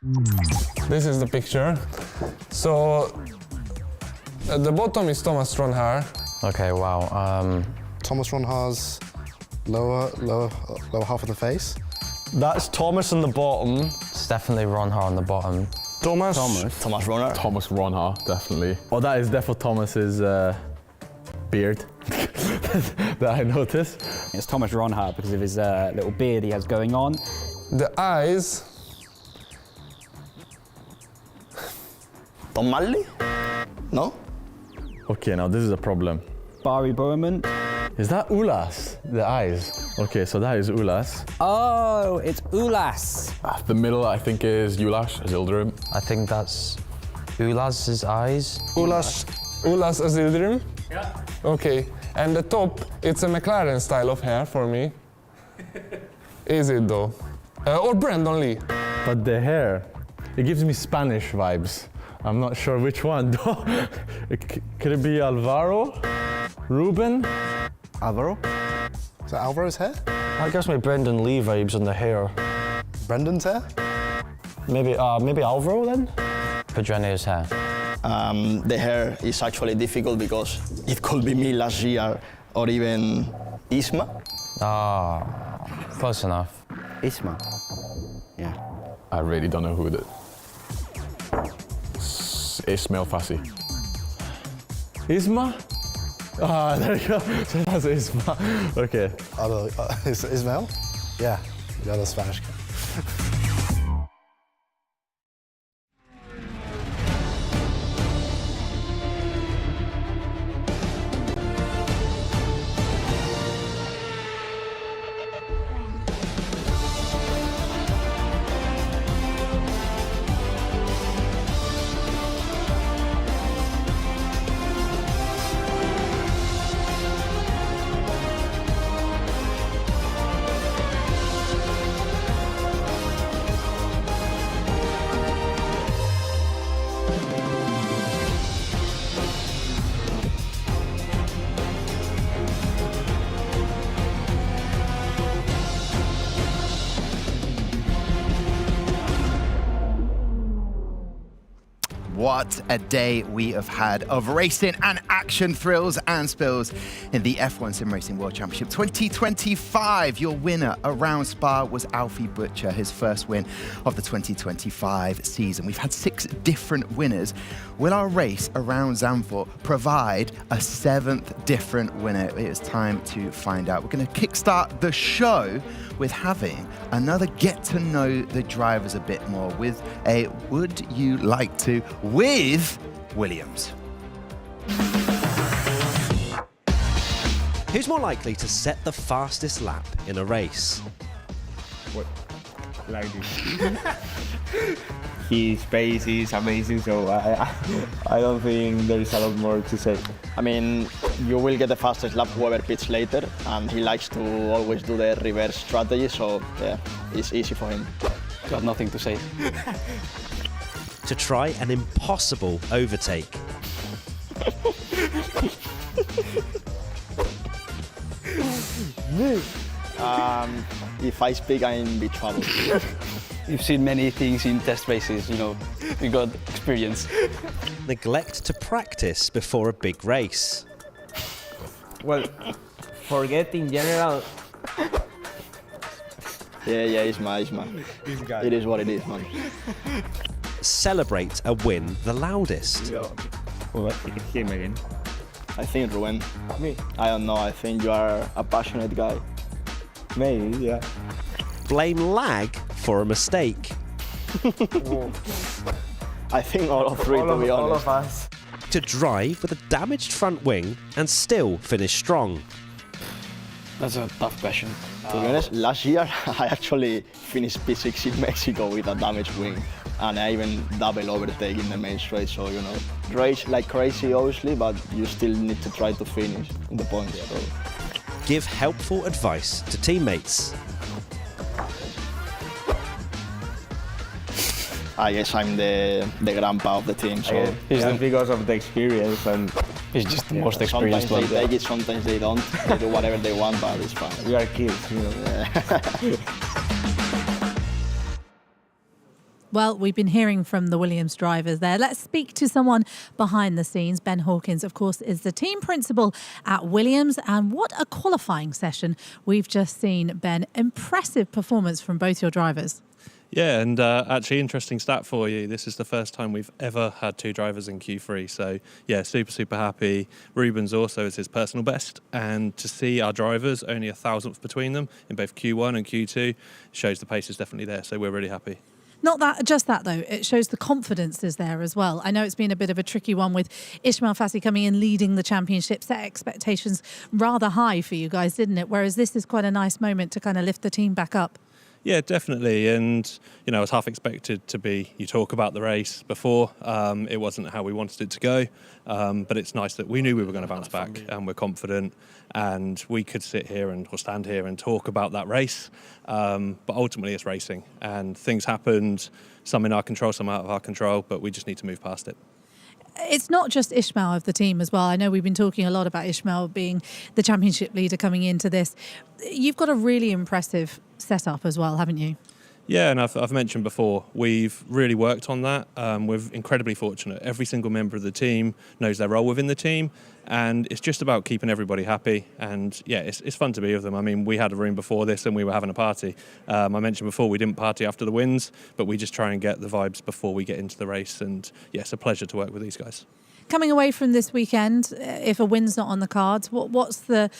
This is the picture. So at the bottom is Thomas Ronhaar. Okay, wow. Thomas Ronhaar's lower half of the face. That's Thomas on the bottom. It's definitely Ronhaar on the bottom. Thomas Ronhaar. Thomas Ronhaar, definitely. Oh, that is definitely Thomas's beard that I noticed. It's Thomas Ronhaar because of his little beard he has going on. The eyes. Tom Malley? No? Okay, now this is a problem. Barry Bowerman. Is that Ulas? The eyes. Okay, so that is Ulas. Oh, it's Ulas. The middle, I think, is Ulash Azildarim. I think that's Ulas's eyes. Ulas Azildirim? Yeah. Okay, and the top, it's a McLaren style of hair for me. Is it though? Or Brandon Lee. But the hair, it gives me Spanish vibes. I'm not sure which one though. Could it be Alvaro? Ruben? Alvaro? Is that Alvaro's hair? That gives me Brendan Lee vibes on the hair. Brendan's hair? Maybe Alvaro then? Pedrenia's hair. The hair is actually difficult because it could be me last year or even Isma. Ah, close enough. Isma. Yeah. I really don't know who it is. Ismail Fassi. Isma? Ah, there you go. So that's Isma. Okay. Ismail? Yeah, the other Spanish guy. What a day we have had of racing and action, thrills and spills in the F1 Sim Racing World Championship 2025. Your winner around Spa was Alfie Butcher, his first win of the 2025 season. We've had 6 different winners. Will our race around Zandvoort provide a 7th different winner? It is time to find out. We're going to kickstart the show with having another get to know the drivers a bit more with a Would You Like To with Williams. Who's more likely to set the fastest lap in a race? What? Like this. His pace is amazing, so I don't think there is a lot more to say. I mean, you will get the fastest lap whoever pits later, and he likes to always do the reverse strategy, so yeah, it's easy for him. Got nothing to say. To try an impossible overtake. If I speak, I'm in big trouble. You've seen many things in test races, you know, you got experience. Neglect to practice before a big race. Well, forget in general. Yeah, Isma. It is what it is, man. Celebrate a win the loudest. Well, him again. I think Ruben. Me? I don't know, I think you are a passionate guy. Maybe, yeah. Blame lag for a mistake. I think all of three, to be honest. All of us. To drive with a damaged front wing and still finish strong. That's a tough question. To be honest, last year I actually finished P6 in Mexico with a damaged wing. And I even double overtake in the main straight, so you know, race like crazy obviously, but you still need to try to finish in the points. So. Give helpful advice to teammates. I guess I'm the grandpa of the team, so It's because of the experience, and He's just the most experienced one. Sometimes they take it, sometimes they don't. They do whatever they want, but it's fine. we are kids, you know. Well, we've been hearing from the Williams drivers there. Let's speak to someone behind the scenes. Ben Hawkins, of course, is the team principal at Williams. And what a qualifying session we've just seen, Ben. Impressive performance from both your drivers. Yeah, and actually interesting stat for you. This is the first time we've ever had 2 drivers in Q3. So, yeah, super happy. Ruben's also is his personal best. And to see our drivers only a thousandth between them in both Q1 and Q2 shows the pace is definitely there. So we're really happy. Not that, just that though, it shows the confidence is there as well. I know it's been a bit of a tricky one with Ismail Fassi coming in, leading the championship, set expectations rather high for you guys, didn't it? Whereas this is quite a nice moment to kind of lift the team back up. Yeah, definitely. And, you know, I was half expected to be, you talk about the race before. It wasn't how we wanted it to go. But it's nice that we knew we were going to bounce back and we're confident. And we could sit here or stand here and talk about that race. But ultimately it's racing and things happened, some in our control, some out of our control, but we just need to move past it. It's not just Ismail of the team as well. I know we've been talking a lot about Ismail being the championship leader coming into this. You've got a really impressive setup as well, haven't you? Yeah, and I've mentioned before, we've really worked on that. We're incredibly fortunate. Every single member of the team knows their role within the team, and it's just about keeping everybody happy. And yeah, it's fun to be with them. I mean, we had a room before this and we were having a party. I mentioned before we didn't party after the wins, but we just try and get the vibes before we get into the race. And yeah, it's a pleasure to work with these guys. Coming away from this weekend, if a win's not on the cards, what's the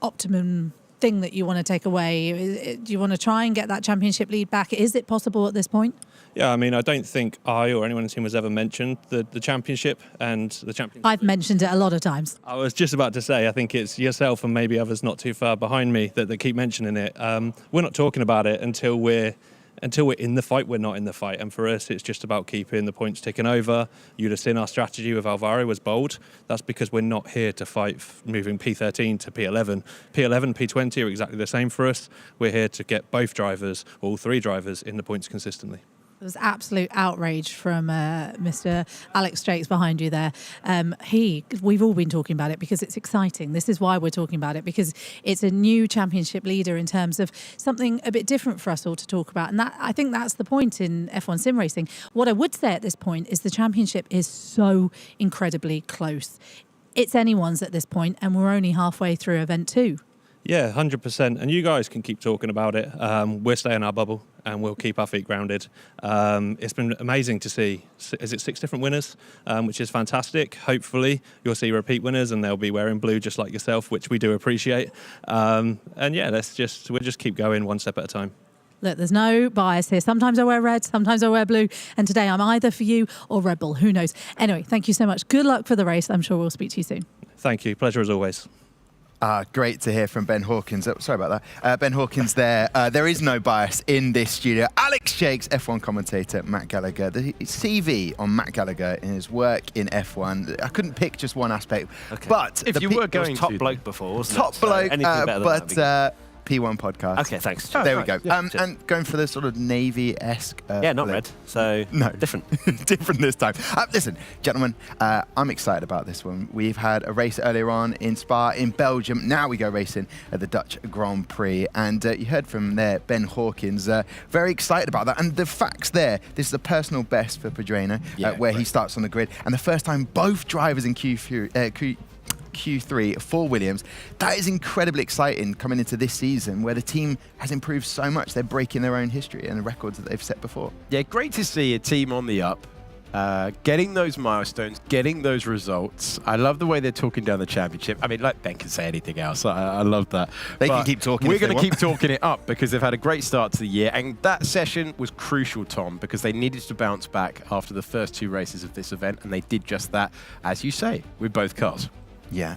optimum thing that you want to take away? Do you want to try and get that championship lead back? Is it possible at this point? Yeah, I mean, I don't think I or anyone in the team has ever mentioned the championship and the championship. I've mentioned it a lot of times. I was just about to say, I think it's yourself and maybe others not too far behind me that keep mentioning it. We're not talking about it until we're in the fight. We're not in the fight, and for us it's just about keeping the points ticking over. You'd have seen our strategy with Alvaro was bold. That's because we're not here to fight moving P13 to P11. P11, P20 are exactly the same for us. We're here to get both drivers, all 3 drivers, in the points consistently. There was absolute outrage from Mr. Alex Strakes behind you there. We've all been talking about it because it's exciting. This is why we're talking about it, because it's a new championship leader in terms of something a bit different for us all to talk about. And I think that's the point in F1 sim racing. What I would say at this point is the championship is so incredibly close. It's anyone's at this point, and we're only halfway through event 2. Yeah, 100%. And you guys can keep talking about it. We'll stay in our bubble and we'll keep our feet grounded. It's been amazing to see. Is it 6 different winners, which is fantastic. Hopefully you'll see repeat winners and they'll be wearing blue just like yourself, which we do appreciate. And yeah, we'll just keep going one step at a time. Look, there's no bias here. Sometimes I wear red, sometimes I wear blue. And today I'm either for you or Red Bull. Who knows? Anyway, thank you so much. Good luck for the race. I'm sure we'll speak to you soon. Thank you. Pleasure as always. Great to hear from Ben Hawkins. Oh, sorry about that. Ben Hawkins there. There is no bias in this studio. Alex Shakes, F1 commentator, Matt Gallagher. The CV on Matt Gallagher in his work in F1. I couldn't pick just one aspect. Okay. But if you were going top bloke before, wasn't top it? bloke, so anything better than that P1 podcast. Okay, thanks. There we go. Yeah, and going for the sort of Navy-esque... yeah, not red, so no. Different. Different this time. Listen, gentlemen, I'm excited about this one. We've had a race earlier on in Spa, in Belgium. Now we go racing at the Dutch Grand Prix. And you heard from there, Ben Hawkins, very excited about that. And the facts there, this is a personal best for Pedreno, where he starts on the grid. And the first time both drivers in Q3 for Williams. That is incredibly exciting coming into this season where the team has improved so much. They're breaking their own history and the records that they've set before. Yeah, great to see a team on the up, getting those milestones, getting those results. I love the way they're talking down the championship. I mean, like Ben can say anything else. I love that. They can keep talking. We're going to keep talking it up because they've had a great start to the year. And that session was crucial, Tom, because they needed to bounce back after the first 2 races of this event. And they did just that, as you say, with both cars. Yeah,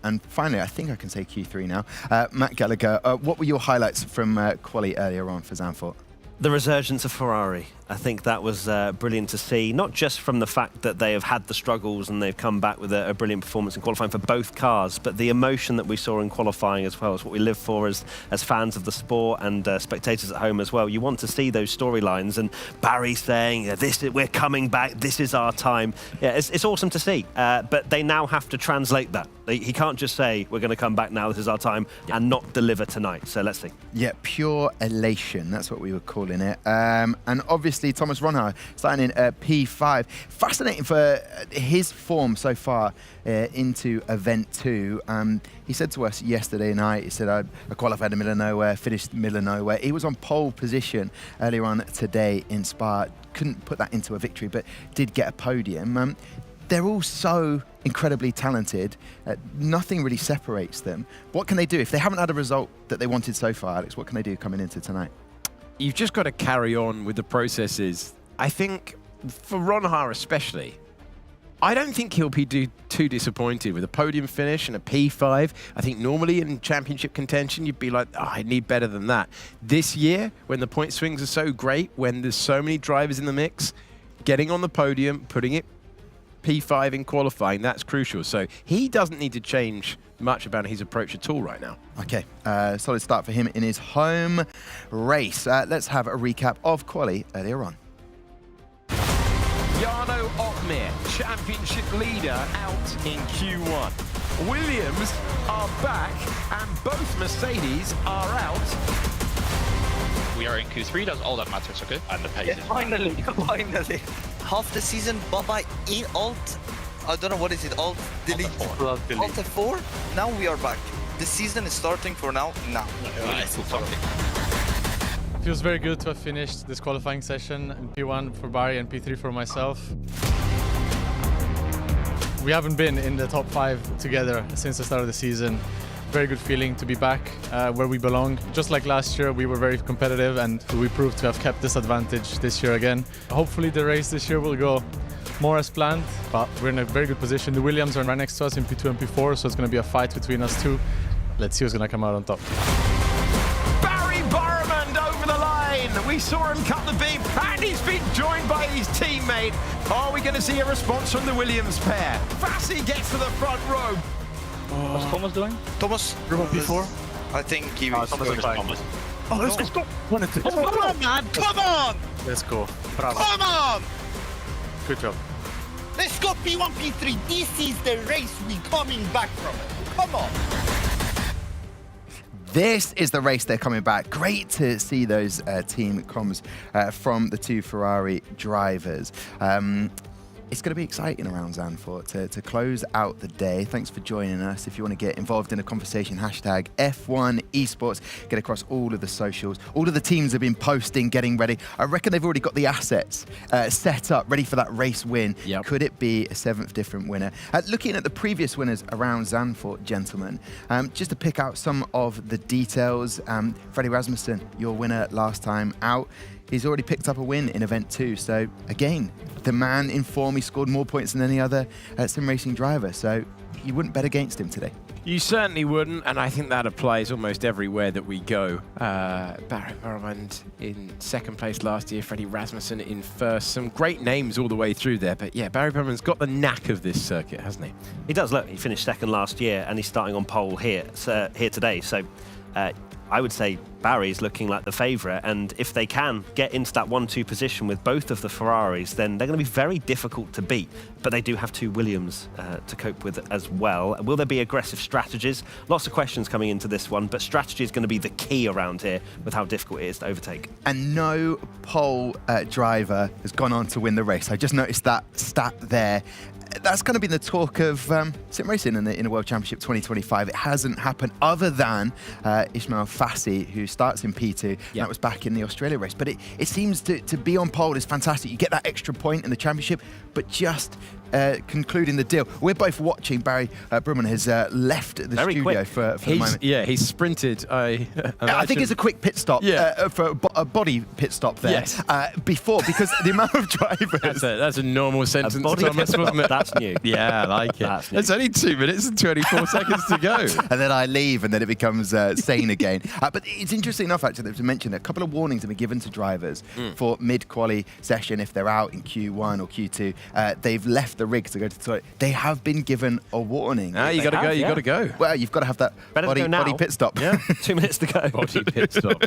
and finally, I think I can say Q3 now. Matt Gallagher, what were your highlights from quali earlier on for Zandvoort? The resurgence of Ferrari. I think that was brilliant to see, not just from the fact that they have had the struggles and they've come back with a brilliant performance in qualifying for both cars, but the emotion that we saw in qualifying as well is what we live for as fans of the sport and spectators at home as well. You want to see those storylines, and Barry saying, we're coming back, this is our time. Yeah, it's awesome to see, but they now have to translate that. He can't just say, we're going to come back now, this is our time, and not deliver tonight. So let's see. Yeah, pure elation. That's what we were calling it. And obviously, Thomas Ronhaar starting in P5. Fascinating for his form so far into Event 2. He said to us yesterday night, he said, I qualified in the middle of nowhere, finished in the middle of nowhere. He was on pole position earlier on today in Spa. Couldn't put that into a victory, but did get a podium. They're all so incredibly talented. Nothing really separates them. What can they do? If they haven't had a result that they wanted so far, Alex, what can they do coming into tonight? You've just got to carry on with the processes. I think for Ronhaar especially, I don't think he'll be too disappointed with a podium finish and a P5. I think normally in championship contention, you'd be like, oh, I need better than that. This year, when the point swings are so great, when there's so many drivers in the mix, getting on the podium, putting it P5 in qualifying, that's crucial. So he doesn't need to change much about his approach at all right now. Okay, solid start for him in his home race. Let's have a recap of quali earlier on. Jarno Opmeer, championship leader, out in Q1. Williams are back and both Mercedes are out. We are in Q3, that's all that matters, okay? And the pace is finally. Half the season, Baba in alt, I don't know what is it, alt, delete, alt F4. Now we are back. The season is starting for now. Feels very good to have finished this qualifying session in P1 for Barry and P3 for myself. We haven't been in the top 5 together since the start of the season. Very good feeling to be back where we belong. Just like last year, we were very competitive and we proved to have kept this advantage this year again. Hopefully the race this year will go more as planned, but we're in a very good position. The Williams are right next to us in P2 and P4, so it's going to be a fight between us two. Let's see who's going to come out on top. Barry Barrowman over the line. We saw him cut the beam and he's been joined by his teammate. Are we going to see a response from the Williams pair? Fassi gets to the front row. What's Thomas doing? Thomas, before? I think he was Thomas. Oh, let's go. Come on, man. Come on. Let's go. Bravo. Come on. Good job. Let's go P1, P3. This is the race we coming back from. Come on. This is the race they're coming back. Great to see those team comms from the two Ferrari drivers. It's going to be exciting around Zandvoort to close out the day. Thanks for joining us. If you want to get involved in a conversation, hashtag F1 Esports. Get across all of the socials. All of the teams have been posting, getting ready. I reckon they've already got the assets set up, ready for that race win. Yep. Could it be a 7th different winner? Looking at the previous winners around Zandvoort, gentlemen, just to pick out some of the details. Freddie Rasmussen, your winner last time out. He's already picked up a win in Event 2. So, again, the man in form, he scored more points than any other sim racing driver. So, you wouldn't bet against him today. You certainly wouldn't, and I think that applies almost everywhere that we go. Barry Barrowman in 2nd place last year, Freddie Rasmussen in 1st. Some great names all the way through there, but yeah, Barry Barrowman's got the knack of this circuit, hasn't he? He does. Look, he finished 2nd last year and he's starting on pole here today. So I would say Barry's looking like the favourite, and if they can get into that 1-2 position with both of the Ferraris, then they're going to be very difficult to beat. But they do have two Williams to cope with as well. Will there be aggressive strategies? Lots of questions coming into this one, but strategy is going to be the key around here with how difficult it is to overtake. And no pole driver has gone on to win the race. I just noticed that stat there. That's going to be the talk of sim racing in the World Championship 2025. It hasn't happened other than Ismail Fassi, who starts in P2. Yep. That was back in the Australia race. But it seems to be on pole is fantastic. You get that extra point in the championship, but just concluding the deal. We're both watching. Barry Brumman has left the studio for the moment. Yeah, he's sprinted. I think it's a quick pit stop, for a body pit stop there. Yes. Before, because the amount of drivers... That's a normal sentence, body Thomas, wasn't it? That's new. Yeah, I like it. That's new. There's only 2 minutes and 24 seconds to go. And then I leave, and then it becomes sane again. But it's interesting enough, actually, to mention a couple of warnings have been given to drivers for mid-quali session if they're out in Q1 or Q2. They've left the rig to go to the toilet. They have been given a warning. You got to go. You got to go. Well, you've got to have that body pit stop. Yeah, 2 minutes to go. Body pit stop.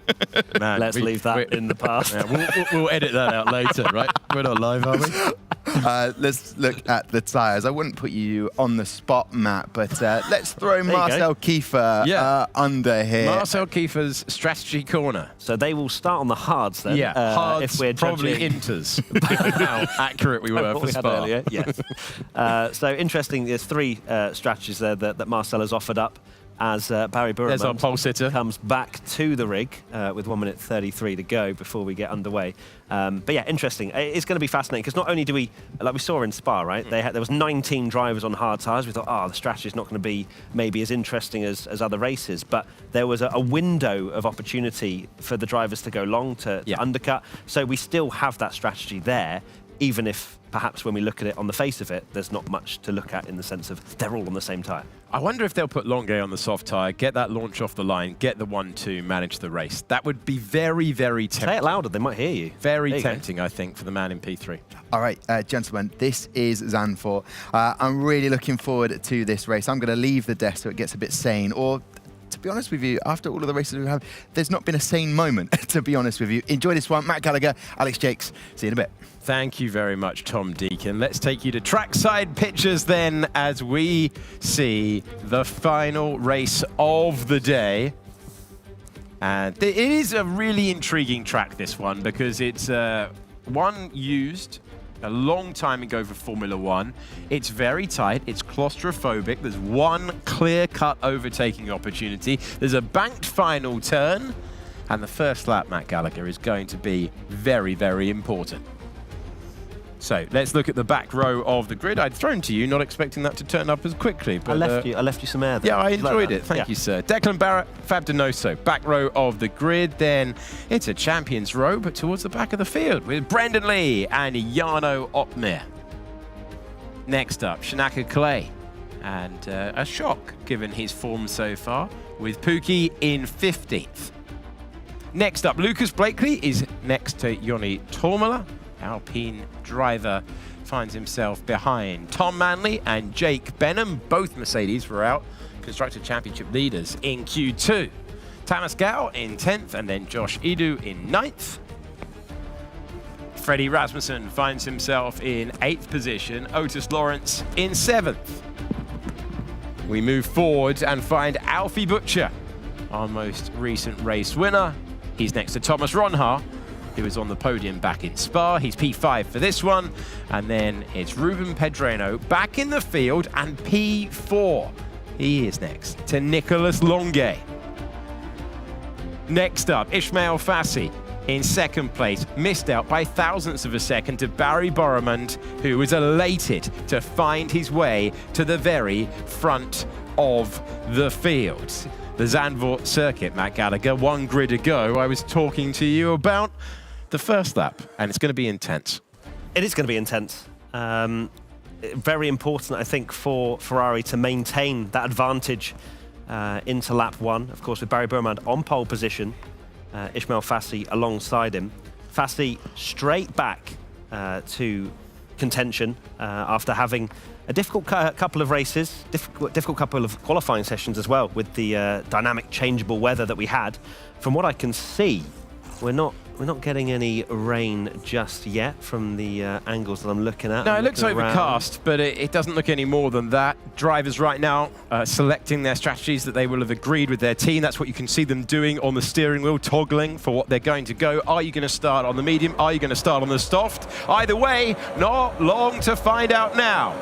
Man, Let's leave that in the past. Yeah, we'll edit that out later, right? We're not live, are we? Let's look at the tyres. I wouldn't put you on the spot, Matt, but let's throw Marcel Kiefer under here. Marcel Kiefer's strategy corner. So they will start on the hards then. Yeah, hards, if we're probably judging inters. How accurate we were for Spa. Earlier. Yes. So interesting, there's 3 strategies there that Marcel has offered up as Barry There's our pole sitter. comes back to the rig with 1 minute 33 to go before we get underway. But yeah, interesting. It's going to be fascinating because not only do we, like we saw in Spa, right? There was 19 drivers on hard tyres. We thought, the strategy is not going to be maybe as interesting as other races, but there was a window of opportunity for the drivers to go long to undercut. So we still have that strategy there, even if perhaps when we look at it on the face of it, there's not much to look at in the sense of they're all on the same tyre. I wonder if they'll put Longuet on the soft tyre, get that launch off the line, get the 1-2, manage the race. That would be very, very tempting. Say it louder, they might hear you. Very tempting, I think, for the man in P3. All right, gentlemen, this is Zandvoort. I'm really looking forward to this race. I'm going to leave the desk so it gets a bit sane, or to be honest with you, after all of the races we have, there's not been a sane moment, to be honest with you. Enjoy this one. Matt Gallagher, Alex Jakes. See you in a bit. Thank you very much, Tom Deacon. Let's take you to trackside pictures then as we see the final race of the day. And it is a really intriguing track, this one, because it's one used a long time ago for Formula One. It's very tight, it's claustrophobic, there's one clear-cut overtaking opportunity, there's a banked final turn, and the first lap, Matt Gallagher, is going to be very, very important. So let's look at the back row of the grid. I'd thrown to you, not expecting that to turn up as quickly. But I left you some air there. Yeah, I enjoyed it. Thank you, sir. Declan Barrett, Fab Donoso, back row of the grid. Then it's a champions row, but towards the back of the field with Brendan Lee and Jarno Opmeer. Next up, Shanaka Clay. And a shock, given his form so far, with Pookie in 15th. Next up, Lucas Blakely is next to Joni Tormala. Alpine driver finds himself behind Tom Manley and Jake Benham. Both Mercedes were out, Constructor Championship leaders in Q2. Thomas Gao in 10th and then Josh Idu in 9th. Freddie Rasmussen finds himself in 8th position. Otis Lawrence in 7th. We move forward and find Alfie Butcher, our most recent race winner. He's next to Thomas Ronhaar, who was on the podium back in Spa. He's P5 for this one. And then it's Ruben Pedreno back in the field and P4. He is next to Nicolas Longuet. Next up, Ismail Fassi in 2nd place, missed out by thousandths of a second to Barry Borremund, who was elated to find his way to the very front of the field. The Zandvoort circuit, Matt Gallagher, 1 grid ago, I was talking to you about the first lap, and it's going to be intense. It is going to be intense. Very important, I think, for Ferrari to maintain that advantage into lap 1. Of course, with Barry Borremund on pole position, Ismail Fassi alongside him. Fassi straight back to contention after having a difficult couple of races, difficult couple of qualifying sessions as well, with the dynamic, changeable weather that we had. From what I can see, we're not getting any rain just yet from the angles that I'm looking at. No, it looks overcast, but it doesn't look any more than that. Drivers right now selecting their strategies that they will have agreed with their team. That's what you can see them doing on the steering wheel, toggling for what they're going to go. Are you going to start on the medium? Are you going to start on the soft? Either way, not long to find out now.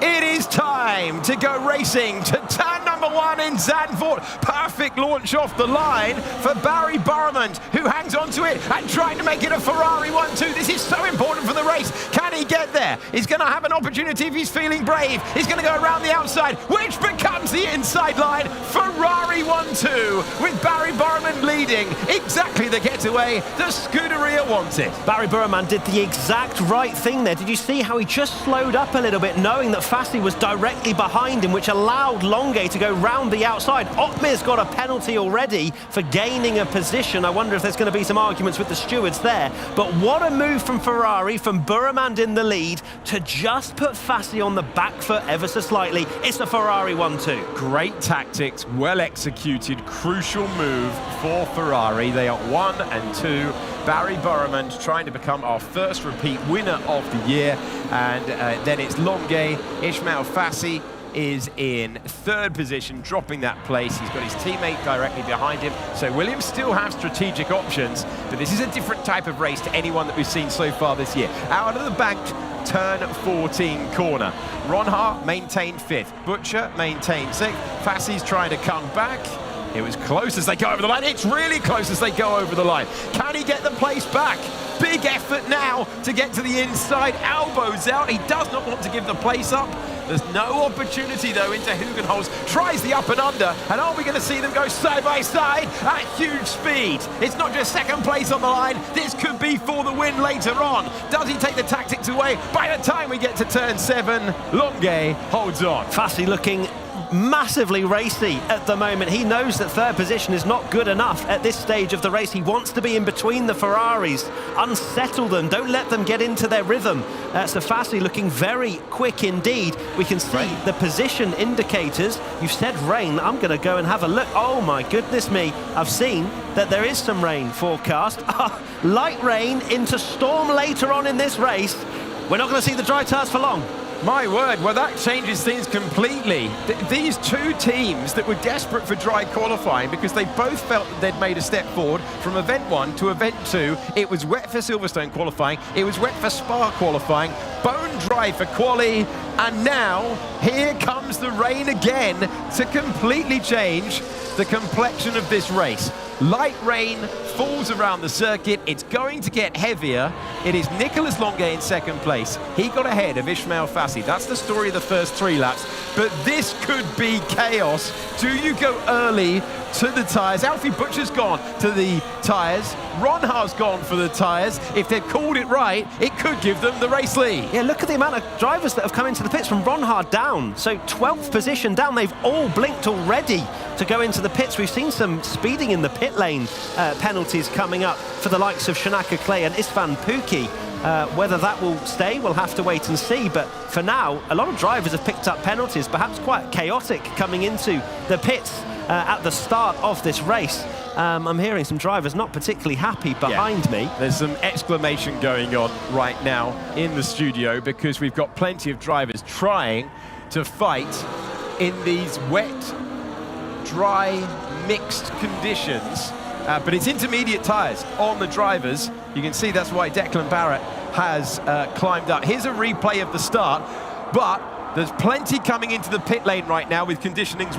It is time to go racing to turn number 1 in Zandvoort. Perfect launch off the line for Barry Burman, who hangs on to it and trying to make it a Ferrari 1-2. This is so important for the race. Can he get there? He's going to have an opportunity if he's feeling brave. He's going to go around the outside, which becomes the inside line. Ferrari 1-2 with Barry Burman leading. Exactly the getaway the Scuderia wanted. Barry Burman did the exact right thing there. Did you see how he just slowed up a little bit, knowing that Fassi was directly behind him, which allowed Longue to go round the outside. Otmir's got a penalty already for gaining a position. I wonder if there's going to be some arguments with the stewards there. But what a move from Ferrari, from Burman in the lead, to just put Fassi on the back foot ever so slightly. It's a Ferrari 1-2. Great tactics, well executed, crucial move for Ferrari. They are 1 and 2. Barry Burman trying to become our first repeat winner of the year. And then it's Longue. Ismail Fassi is in 3rd position, dropping that place. He's got his teammate directly behind him. So Williams still have strategic options, but this is a different type of race to anyone that we've seen so far this year. Out of the banked turn 14 corner. Ronhaar maintained 5th. Butcher maintained 6th. Fassi's trying to come back. It was close as they go over the line. It's really close as they go over the line. Can he get the place back? Big effort now to get to the inside. Elbows out. He does not want to give the place up. There's no opportunity, though, into Hugenholz. Tries the up and under. And are we going to see them go side by side at huge speed? It's not just 2nd place on the line. This could be for the win later on. Does he take the tactics away? By the time we get to turn 7, Longue holds on. Fassi looking massively racy at the moment. He knows that 3rd position is not good enough at this stage of the race. He wants to be in between the Ferraris, unsettle them, don't let them get into their rhythm. So Fassi looking very quick indeed. We can see the position indicators. You've said rain. I'm going to go and have a look. Oh my goodness me. I've seen that there is some rain forecast. Light rain into storm later on in this race. We're not going to see the dry tyres for long. My word, well, that changes things completely. These two teams that were desperate for dry qualifying because they both felt that they'd made a step forward from event 1 to event 2. It was wet for Silverstone qualifying. It was wet for Spa qualifying. Bone dry for quali. And now, here comes the rain again to completely change the complexion of this race. Light rain falls around the circuit. It's going to get heavier. It is Nicolas Longue in 2nd place. He got ahead of Ismail Fassi. That's the story of the first 3 laps. But this could be chaos. Do you go early to the tyres? Alfie Butcher's gone to the tyres. Ronhaar's gone for the tyres. If they've called it right, it could give them the race lead. Yeah, look at the amount of drivers that have come into the pits from Ronhaar down. So 12th position down. They've all blinked already to go into the pits. We've seen some speeding in the pit lane penalties coming up for the likes of Shanaka Clay and Istvan Pukki. Whether that will stay, we'll have to wait and see. But for now, a lot of drivers have picked up penalties, perhaps quite chaotic coming into the pits at the start of this race. I'm hearing some drivers not particularly happy behind me. There's some exclamation going on right now in the studio because we've got plenty of drivers trying to fight in these wet, dry, mixed conditions. But it's intermediate tyres on the drivers. You can see that's why Declan Barrett has climbed up. Here's a replay of the start, but there's plenty coming into the pit lane right now with conditions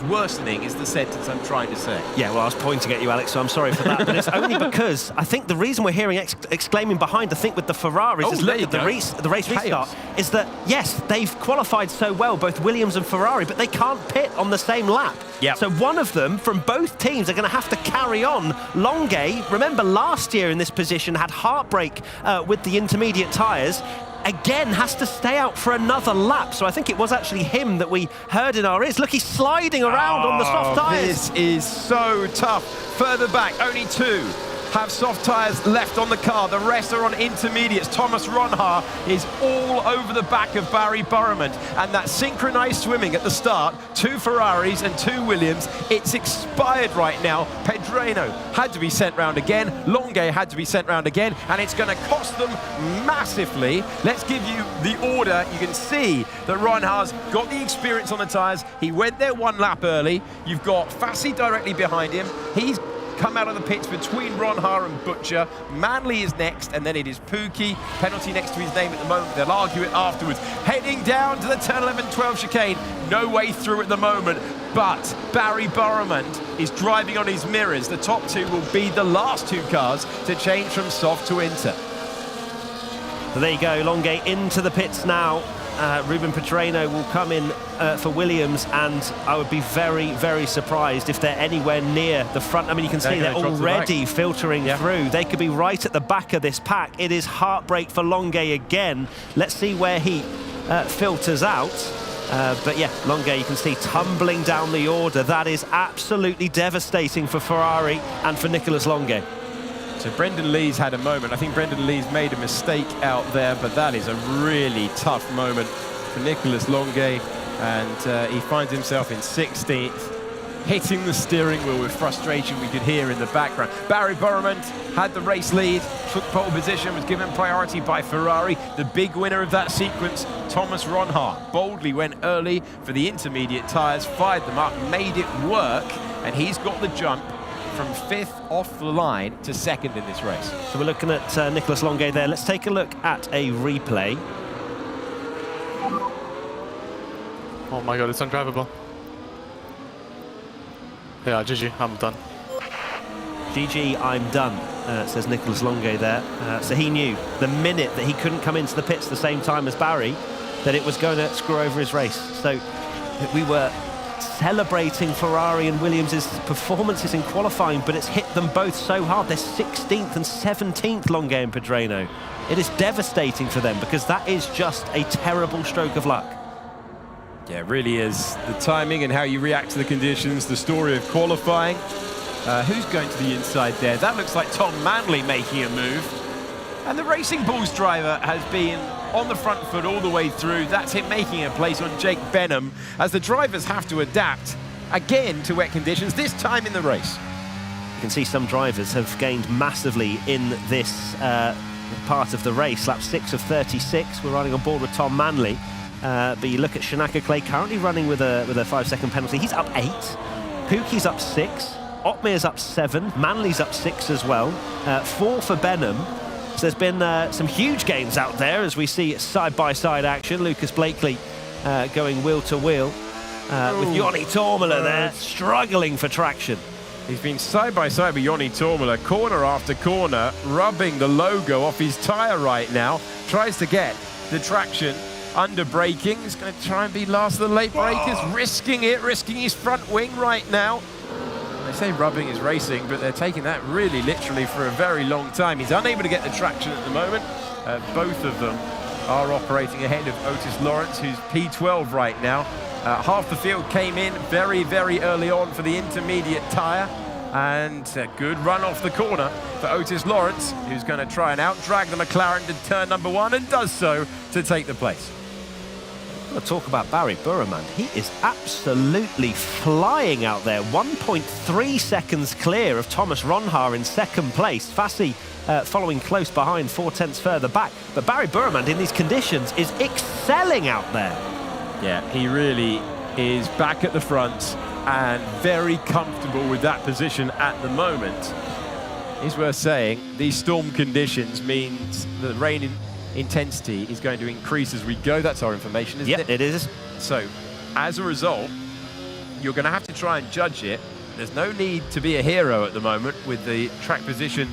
worsening is the sentence I'm trying to say. Yeah, well, I was pointing at you, Alex, so I'm sorry for that. But it's only because I think the reason we're hearing exclaiming behind, I think, with the Ferraris is look at the race restart, is that, yes, they've qualified so well, both Williams and Ferrari, but they can't pit on the same lap. Yep. So one of them from both teams are going to have to carry on. Longue, remember last year in this position, had heartbreak with the intermediate tyres. Again, has to stay out for another lap. So I think it was actually him that we heard in our ears. Look, he's sliding around on the soft tyres. This is so tough. Further back, only 2 have soft tyres left on the car. The rest are on intermediates. Thomas Ronhaar is all over the back of Barry Burman. And that synchronized swimming at the start, 2 Ferraris and 2 Williams, it's expired right now. Pedreno had to be sent round again. Longue had to be sent round again. And it's going to cost them massively. Let's give you the order. You can see that Ronhaar's got the experience on the tyres. He went there 1 lap early. You've got Fassi directly behind him. He's come out of the pits between Ronha and Butcher. Manley is next, and then it is Pookie. Penalty next to his name at the moment. They'll argue it afterwards. Heading down to the turn 11-12 chicane. No way through at the moment, but Barry Burramund is driving on his mirrors. The top two will be the last two cars to change from soft to inter. So there you go, Longay into the pits now. Ruben Pedreno will come in for Williams, and I would be very, very surprised if they're anywhere near the front. I mean, you can see they're already filtering through. They could be right at the back of this pack. It is heartbreak for Longay again. Let's see where he filters out. But yeah, Longay, you can see tumbling down the order. That is absolutely devastating for Ferrari and for Nicolas Longay. So Brendan Lee's had a moment. I think Brendan Lee's made a mistake out there, but that is a really tough moment for Nicolas Longay, and he finds himself in 16th, hitting the steering wheel with frustration we could hear in the background. Barry Burramund had the race lead, took pole position, was given priority by Ferrari. The big winner of that sequence, Thomas Ronha, boldly went early for the intermediate tyres, fired them up, made it work, and he's got the jump from 5th off the line to 2nd in this race. So we're looking at Nicolas Longay there. Let's take a look at a replay. Oh my god, it's undrivable. Yeah, GG, I'm done. GG, I'm done, says Nicolas Longay there. So he knew the minute that he couldn't come into the pits the same time as Barry that it was going to screw over his race. So we were celebrating Ferrari and Williams' performances in qualifying, but it's hit them both so hard. They're 16th and 17th, Longay and Pedreno. It is devastating for them because that is just a terrible stroke of luck. Yeah, it really is. The timing and how you react to the conditions, the story of qualifying. Who's going to the inside there? That looks like Tom Manley making a move. And the Racing Bulls driver has been on the front foot all the way through. That's him making a place on Jake Benham as the drivers have to adapt again to wet conditions, this time in the race. You can see some drivers have gained massively in this part of the race. Lap 6 of 36, we're running on board with Tom Manley. But you look at Shanaka Clay, currently running with a 5-second penalty. He's up 8. Pookie's up 6. Otmir's up 7. Manley's up 6 as well. 4 for Benham. So there's been some huge gains out there as we see side-by-side action. Lucas Blakely going wheel-to-wheel with Joni Tormala there, struggling for traction. He's been side-by-side with Joni Tormala, corner after corner, rubbing the logo off his tyre right now. Tries to get the traction under braking. He's going to try and be last of the late breakers, risking it, risking his front wing right now. They say rubbing is racing, but they're taking that really literally for a very long time. He's unable to get the traction at the moment. Both of them are operating ahead of Otis Lawrence, who's P12 right now. Half the field came in very, very early on for the intermediate tyre. And a good run off the corner for Otis Lawrence, who's going to try and out-drag the McLaren to turn number 1 and does so to take the place. We'll talk about Barry Burramund. He is absolutely flying out there. 1.3 seconds clear of Thomas Ronha in 2nd place. Fassi following close behind, 4/10 further back. But Barry Burramund in these conditions is excelling out there. Yeah, he really is back at the front and very comfortable with that position at the moment. It's worth saying, these storm conditions means the rain intensity is going to increase as we go. That's our information, isn't it? It is. So, as a result, you're going to have to try and judge it. There's no need to be a hero at the moment with the track position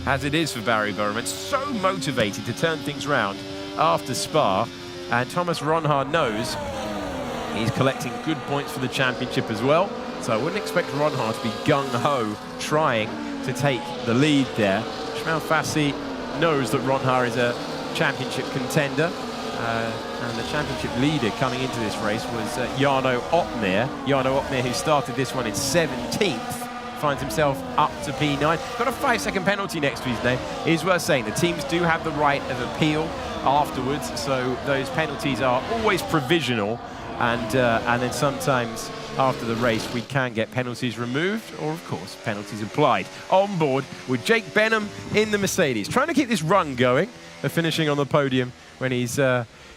as it is for Barry Burramund. So motivated to turn things round after Spa. And Thomas Ronha knows he's collecting good points for the championship as well. So I wouldn't expect Ronha to be gung-ho trying to take the lead there. Shmuel Fassi knows that Ronha is a championship contender, and the championship leader coming into this race was Jarno Otmir. Jarno Otmir, who started this one in 17th, finds himself up to P9. Got a 5-second penalty next to his name. It is worth saying the teams do have the right of appeal afterwards, so those penalties are always provisional, and then sometimes after the race we can get penalties removed, or of course penalties applied. On board with Jake Benham in the Mercedes, trying to keep this run going, finishing on the podium when he's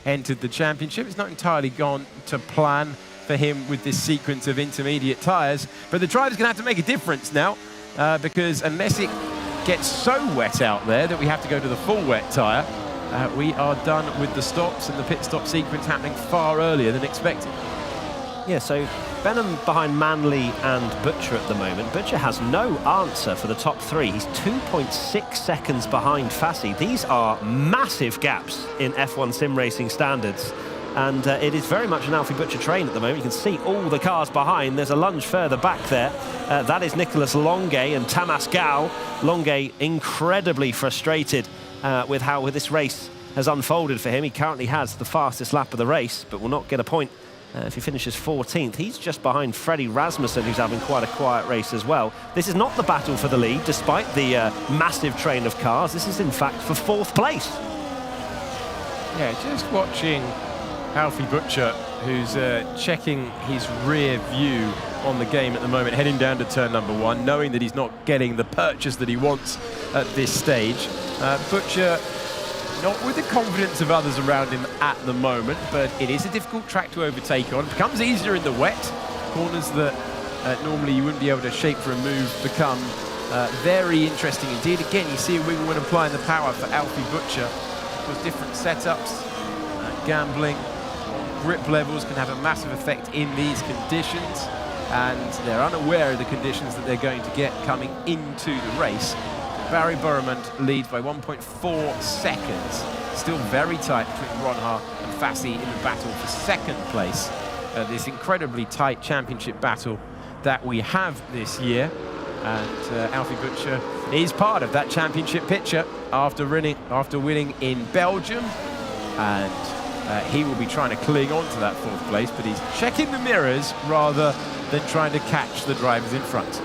entered the championship. It's not entirely gone to plan for him with this sequence of intermediate tyres, but the driver's going to have to make a difference now. because unless it gets so wet out there that we have to go to the full wet tyre, we are done with the stops and the pit stop sequence happening far earlier than expected. Yeah, so Benham behind Manley and Butcher at the moment. Butcher has no answer for the top three. He's 2.6 seconds behind Fassi. These are massive gaps in F1 sim racing standards. And it is very much an Alfie Butcher train at the moment. You can see all the cars behind. There's a lunge further back there. That is Nicolas Longuet and Tamas Gal. Longuet incredibly frustrated with how this race has unfolded for him. He currently has the fastest lap of the race, but will not get a point if he finishes 14th. He's just behind Freddie Rasmussen, who's having quite a quiet race as well. This is not the battle for the lead, despite the massive train of cars. This is, in fact, for 4th place. Yeah, just watching Alfie Butcher, who's checking his rear view on the game at the moment, heading down to turn number 1, knowing that he's not getting the purchase that he wants at this stage. Butcher, not with the confidence of others around him at the moment, but it is a difficult track to overtake on. It becomes easier in the wet. Corners that normally you wouldn't be able to shape for a move become very interesting indeed. Again, you see a wiggle when applying the power for Alfie Butcher. With different setups, gambling, grip levels can have a massive effect in these conditions, and they're unaware of the conditions that they're going to get coming into the race. Barry Burrman leads by 1.4 seconds. Still very tight between Ronha and Fassi in the battle for 2nd place. This incredibly tight championship battle that we have this year. And Alfie Butcher is part of that championship picture after winning in Belgium. And he will be trying to cling on to that 4th place, but he's checking the mirrors rather than trying to catch the drivers in front.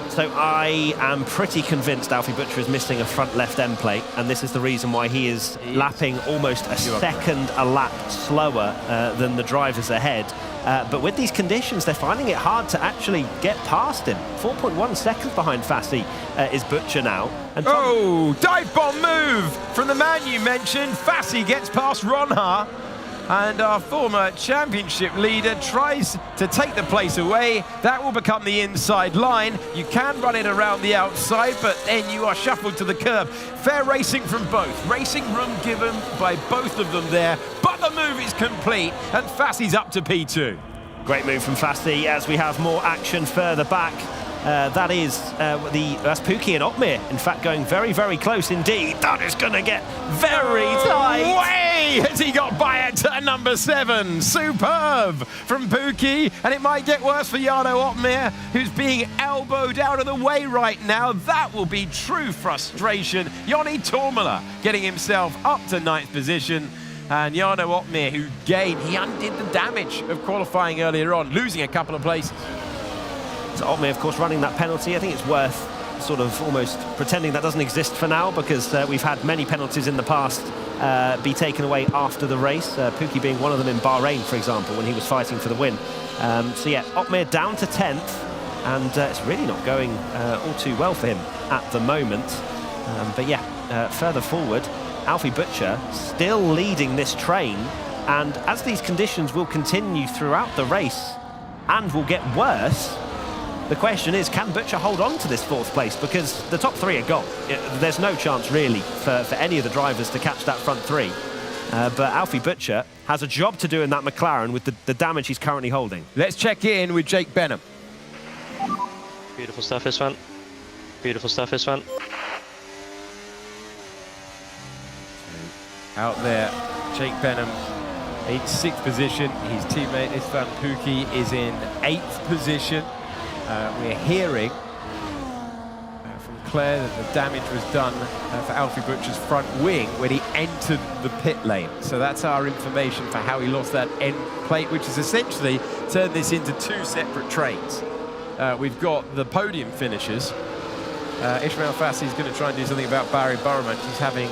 So I am pretty convinced Alfie Butcher is missing a front left end plate, and this is the reason why he is lapping almost a second a lap slower than the drivers ahead. But with these conditions, they're finding it hard to actually get past him. 4.1 seconds behind Fassi is Butcher now. And dive bomb move from the man you mentioned. Fassi gets past Ronha. And our former championship leader tries to take the place away. That will become the inside line. You can run it around the outside, but then you are shuffled to the curb. Fair racing from both. Racing room given by both of them there, but the move is complete, and Fassi's up to P2. Great move from Fassi as we have more action further back. That's Pookie and Otmir, in fact, going very, very close indeed. That is going to get very tight. Way has he got by at turn number 7. Superb from Pookie, and it might get worse for Jarno Otmir, who's being elbowed out of the way right now. That will be true frustration. Joni Tormala getting himself up to 9th position. And Jarno Otmir, who he undid the damage of qualifying earlier on, losing a couple of places. So Otmir, of course, running that penalty. I think it's worth sort of almost pretending that doesn't exist for now, because we've had many penalties in the past be taken away after the race. Pookie being one of them in Bahrain, for example, when he was fighting for the win. So yeah, Otmir down to 10th, and it's really not going all too well for him at the moment. But yeah, further forward, Alfie Butcher still leading this train, and as these conditions will continue throughout the race and will get worse, the question is, can Butcher hold on to this 4th place? Because the top 3 are gone. There's no chance, really, for any of the drivers to catch that front 3. But Alfie Butcher has a job to do in that McLaren with the damage he's currently holding. Let's check in with Jake Benham. Beautiful stuff, this one. Beautiful stuff, this one. Out there, Jake Benham in 6th position. His teammate Istvan Pookie is in 8th position. We're hearing from Claire that the damage was done for Alfie Butcher's front wing when he entered the pit lane. So that's our information for how he lost that end plate, which has essentially turned this into 2 separate trains. We've got the podium finishers. Ismail Fassi is going to try and do something about Barry Burrman. He's having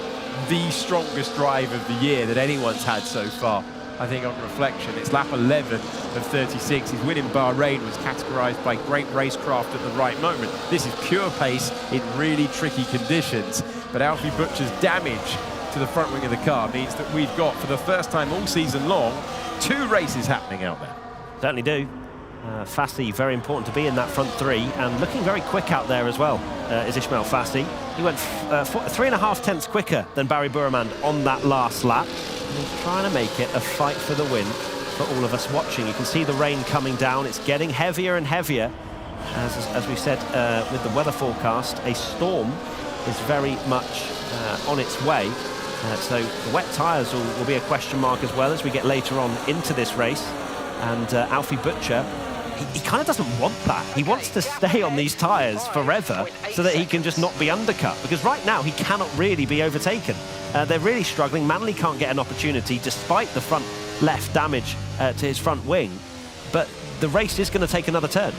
the strongest drive of the year that anyone's had so far. I think on reflection, it's lap 11 of 36. His win in Bahrain was categorized by great racecraft at the right moment. This is pure pace in really tricky conditions. But Alfie Butcher's damage to the front wing of the car means that we've got, for the first time all season long, 2 races happening out there. Certainly do. Fassi, very important to be in that front three, and looking very quick out there as well, is Ismail Fassi. He went 3.5 tenths quicker than Barry Burmand on that last lap. And he's trying to make it a fight for the win for all of us watching. You can see the rain coming down. It's getting heavier and heavier. As we said with the weather forecast, a storm is very much on its way. So the wet tyres will be a question mark as well as we get later on into this race. And Alfie Butcher, he kind of doesn't want that. He wants to stay on these tyres forever so that he can just not be undercut. Because right now, he cannot really be overtaken. They're really struggling. Manley can't get an opportunity despite the front left damage to his front wing. But the race is going to take another turn.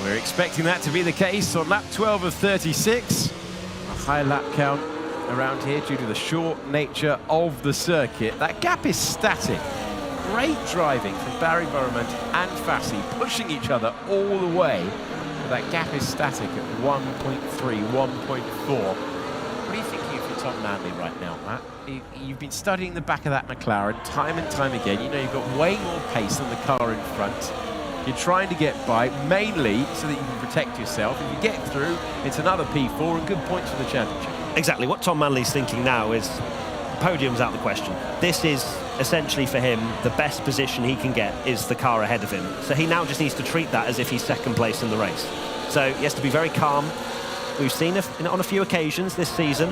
We're expecting that to be the case on lap 12 of 36. A high lap count around here due to the short nature of the circuit. That gap is static. Great driving from Barry Burmand and Fassi, pushing each other all the way. But that gap is static at 1.3, 1.4. What are you thinking for Tom Manley right now, Matt? You've been studying the back of that McLaren time and time again. You know you've got way more pace than the car in front. You're trying to get by, mainly so that you can protect yourself. If you get through, it's another P4 and good points for the championship. Exactly. What Tom Manley's thinking now is podium's out of the question. This is essentially for him the best position he can get is the car ahead of him. So he now just needs to treat that as if he's second place in the race. So he has to be very calm. We've seen on a few occasions this season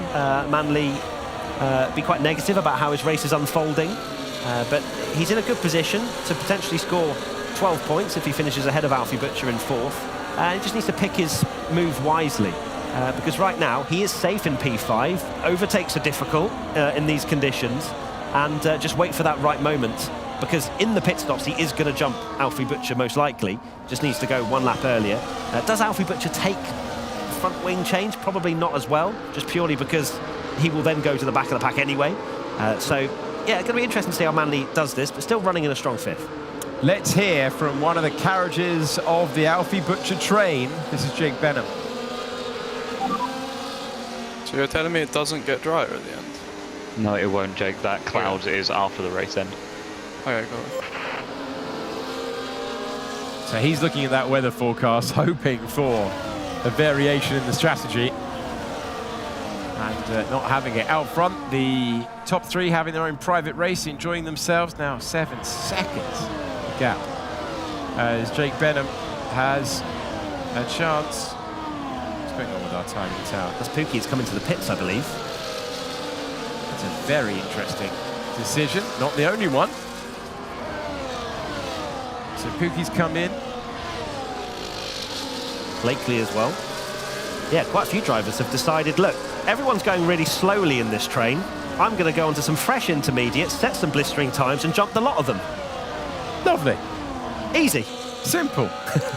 Manley be quite negative about how his race is unfolding, but he's in a good position to potentially score 12 points if he finishes ahead of Alfie Butcher in fourth. He just needs to pick his move wisely. Because right now he is safe in P5. Overtakes are difficult in these conditions, and just wait for that right moment, because in the pit stops he is going to jump Alfie Butcher most likely. Just needs to go one lap earlier. Does Alfie Butcher take front wing change? Probably not as well, just purely because he will then go to the back of the pack anyway. So yeah, it's going to be interesting to see how Manley does this, but still running in a strong fifth. Let's hear from one of the carriages of the Alfie Butcher train. This is Jake Benham. So you're telling me it doesn't get drier at the end? No, it won't, Jake. That cloud is after the race end. Okay, got it. So he's looking at that weather forecast, hoping for a variation in the strategy. And not having it. Out front, the top three having their own private race, enjoying themselves. Now 7 seconds gap. As Jake Benham has a chance. What's going on with our timing tower? As Pookie's coming to the pits, I believe. That's a very interesting decision. Not the only one. So Pookie's come in. Blakely as well. Yeah, quite a few drivers have decided, look, everyone's going really slowly in this train. I'm going to go onto some fresh intermediates, set some blistering times and jump the lot of them. Lovely. Easy. Simple.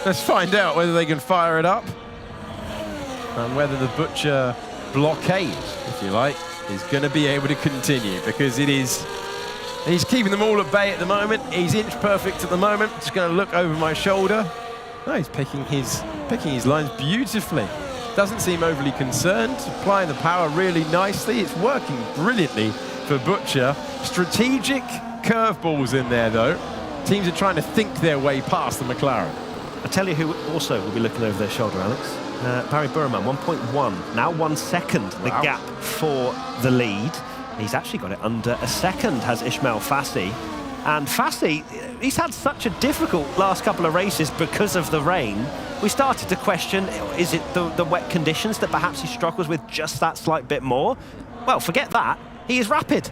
Let's find out whether they can fire it up and whether the Butcher blockade, if you like, is going to be able to continue, because it is... He's keeping them all at bay at the moment. He's inch perfect at the moment. Just going to look over my shoulder. No, he's picking his lines beautifully. Doesn't seem overly concerned. Applying the power really nicely. It's working brilliantly for Butcher. Strategic curveballs in there, though. Teams are trying to think their way past the McLaren. I tell you who also will be looking over their shoulder, Alex. Barry Burman, 1.1. Now 1 second, the gap for the lead. He's actually got it under a second, has Ismail Fassi. And Fassi, he's had such a difficult last couple of races because of the rain. We started to question, is it the wet conditions that perhaps he struggles with just that slight bit more? Well, forget that. He is rapid.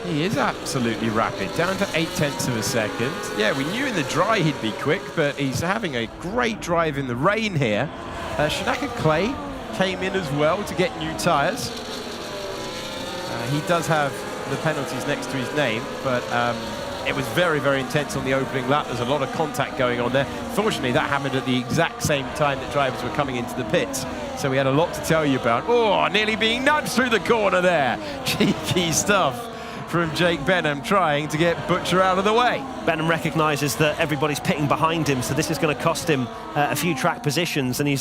He is absolutely rapid, down to 0.8 of a second. Yeah, we knew in the dry he'd be quick, but he's having a great drive in the rain here. Shanaka Clay came in as well to get new tyres. He does have the penalties next to his name, but it was very, very intense on the opening lap. There's a lot of contact going on there. Fortunately, that happened at the exact same time that drivers were coming into the pits. So we had a lot to tell you about. Oh, nearly being nudged through the corner there. Cheeky stuff from Jake Benham, trying to get Butcher out of the way. Benham recognises that everybody's pitting behind him, so this is going to cost him a few track positions, and he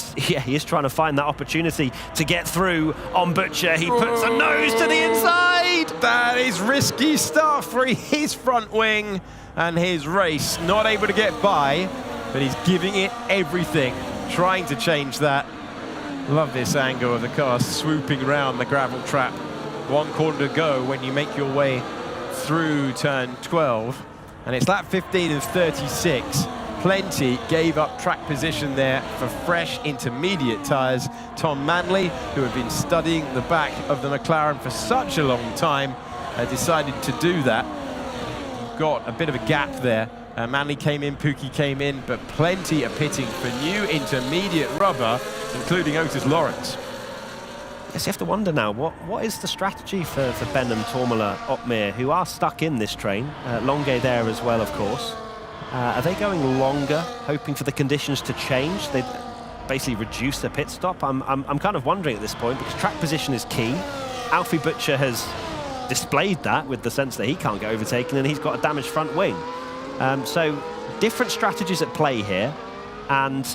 is trying to find that opportunity to get through on Butcher. He puts a nose to the inside. That is risky stuff for his front wing. and his race. Not able to get by, but he's giving it everything, trying to change that. Love this angle of the car swooping around the gravel trap. 1 corner to go when you make your way through turn 12. And it's lap 15 of 36. Plenty gave up track position there for fresh intermediate tyres. Tom Manley, who had been studying the back of the McLaren for such a long time, decided to do that. You've got a bit of a gap there. Manley came in, Pookie came in, but Plenty are pitting for new intermediate rubber, including Otis Lawrence. Yes, you have to wonder now, what is the strategy for Benham, Tormala, Otmir, who are stuck in this train? Longuet there as well, of course. Are they going longer, hoping for the conditions to change? They basically reduce their pit stop? I'm kind of wondering at this point, because track position is key. Alfie Butcher has displayed that with the sense that he can't get overtaken and he's got a damaged front wing. So different strategies at play here, and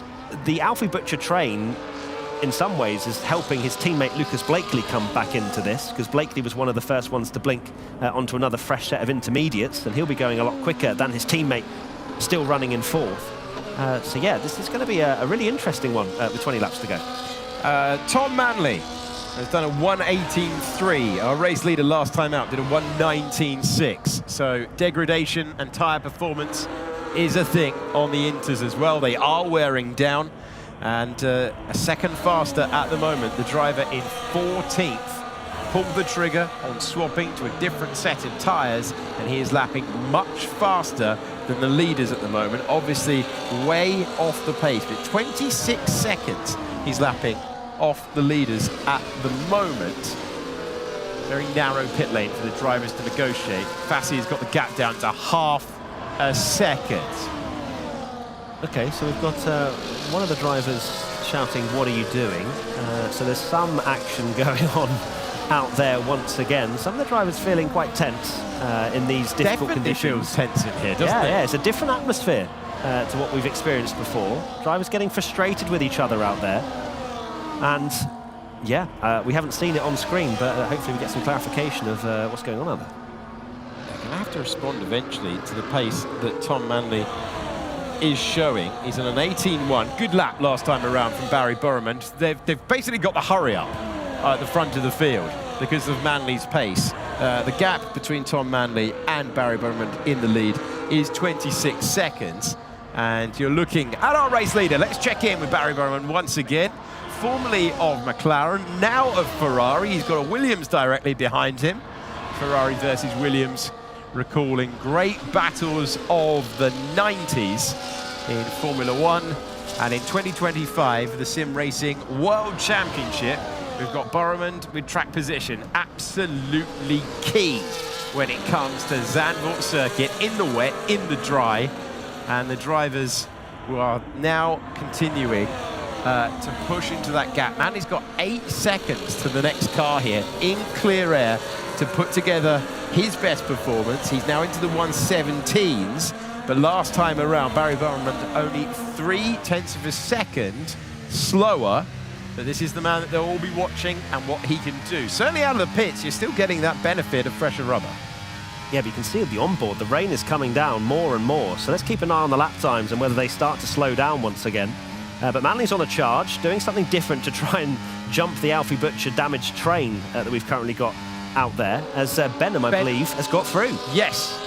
the Alfie Butcher train in some ways is helping his teammate Lucas Blakely come back into this, because Blakely was one of the first ones to blink onto another fresh set of intermediates, and he'll be going a lot quicker than his teammate still running in 4th. So yeah, this is going to be a really interesting one with 20 laps to go. Tom Manley has done a 1:18.3. Our race leader last time out did a 1:19.6. So degradation and tyre performance is a thing on the Inters as well. They are wearing down, and a second faster at the moment. The driver in 14th pulled the trigger on swapping to a different set of tyres, and he is lapping much faster than the leaders at the moment. Obviously way off the pace, but 26 seconds he's lapping off the leaders at the moment. Very narrow pit lane for the drivers to negotiate. Fassi has got the gap down to half a second. Okay, so we've got one of the drivers shouting, "What are you doing?" So there's some action going on out there once again. Some of the drivers feeling quite tense in these difficult conditions. Feels tense in here, doesn't it? Yeah, it's a different atmosphere to what we've experienced before. Drivers getting frustrated with each other out there. And yeah, we haven't seen it on screen, but hopefully we get some clarification of what's going on out there. They're going to have to respond eventually to the pace that Tom Manley is showing. He's on an 18.1. Good lap last time around from Barry Burman. They've basically got the hurry up at the front of the field because of Manley's pace. The gap between Tom Manley and Barry Burman in the lead is 26 seconds. And you're looking at our race leader. Let's check in with Barry Burman once again. Formerly of McLaren, now of Ferrari. He's got a Williams directly behind him. Ferrari versus Williams, recalling great battles of the 90s in Formula One. And in 2025, the Sim Racing World Championship, we've got Burman with track position, absolutely key when it comes to Zandvoort circuit, in the wet, in the dry. And the drivers who are now continuing to push into that gap. Manley's got 8 seconds to the next car here in clear air to put together his best performance. He's now into the 1:17s, but last time around, Barry Burman only 0.3 of a second slower. But this is the man that they'll all be watching and what he can do. Certainly out of the pits, you're still getting that benefit of fresher rubber. Yeah, but you can see at the onboard, the rain is coming down more and more. So let's keep an eye on the lap times and whether they start to slow down once again. But Manley's on a charge, doing something different to try and jump the Alfie Butcher damaged train that we've currently got out there, as Benham, I believe, has got through. Yes.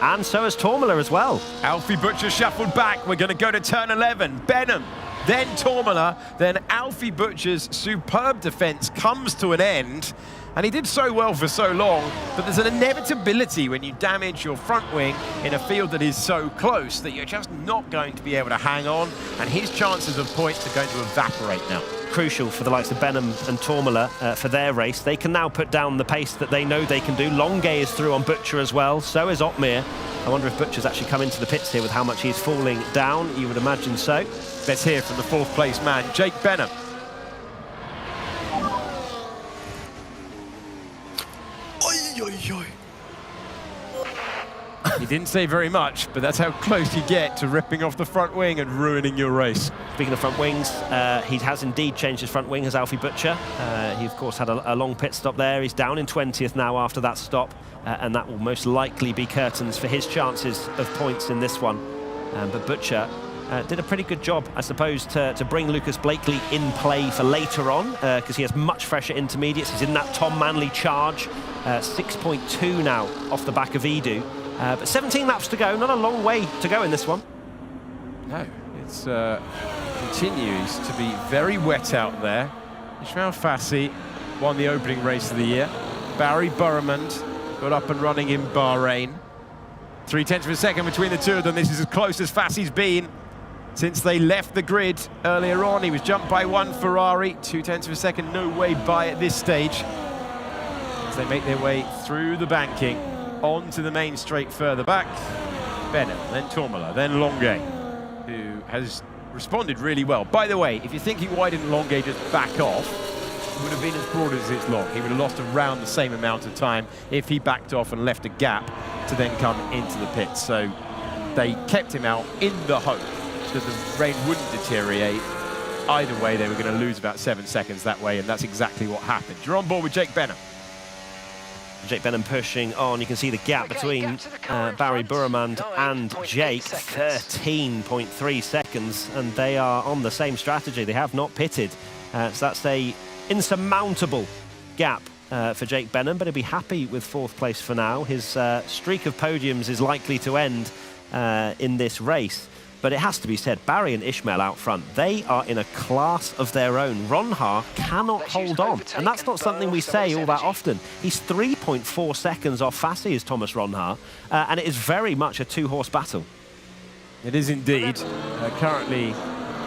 And so has Tormala as well. Alfie Butcher shuffled back. We're going to go to turn 11. Benham, then Tormala, then Alfie Butcher's superb defence comes to an end. And he did so well for so long, but there's an inevitability when you damage your front wing in a field that is so close that you're just not going to be able to hang on, and his chances of points are going to evaporate now. Crucial for the likes of Benham and Tormala for their race. They can now put down the pace that they know they can do. Longuet is through on Butcher as well, so is Otmir. I wonder if Butcher's actually come into the pits here with how much he's falling down. You would imagine so. Let's hear from the 4th place man, Jake Benham. You didn't say very much, but that's how close you get to ripping off the front wing and ruining your race. Speaking of front wings, he has indeed changed his front wing, has Alfie Butcher. He, of course, had a long pit stop there. He's down in 20th now after that stop, and that will most likely be curtains for his chances of points in this one. But Butcher did a pretty good job, I suppose, to bring Lucas Blakely in play for later on, because he has much fresher intermediates. He's in that Tom Manley charge, 6.2 now off the back of Edu. But 17 laps to go, not a long way to go in this one. No, it's continues to be very wet out there. Ismail Fassi won the opening race of the year. Barry Burramond got up and running in Bahrain. 0.3 of a second between the two of them. This is as close as Fassi's been since they left the grid earlier on. He was jumped by one Ferrari, 0.2 of a second, no way by at this stage. As they make their way through the banking, onto the main straight further back. Benham, then Tormola, then Longuet, who has responded really well. By the way, if you're thinking why didn't Longuet just back off, it would have been as broad as it's long. He would have lost around the same amount of time if he backed off and left a gap to then come into the pits. So they kept him out in the hope that the rain wouldn't deteriorate. Either way, they were going to lose about 7 seconds that way, and that's exactly what happened. You're on board with Jake Benham. Jake Benham pushing on. You can see the gap between Barry Burramond and Jake, 13.3 seconds, and they are on the same strategy. They have not pitted, so that's a insurmountable gap for Jake Benham, but he'll be happy with 4th place for now. His streak of podiums is likely to end in this race. But it has to be said, Barry and Ishmael out front, they are in a class of their own. Ron Haar cannot hold on, and that's not something we say all that often. He's 3.4 seconds off Fassi as Thomas Ron Haar, and it is very much a 2-horse battle. It is indeed. Currently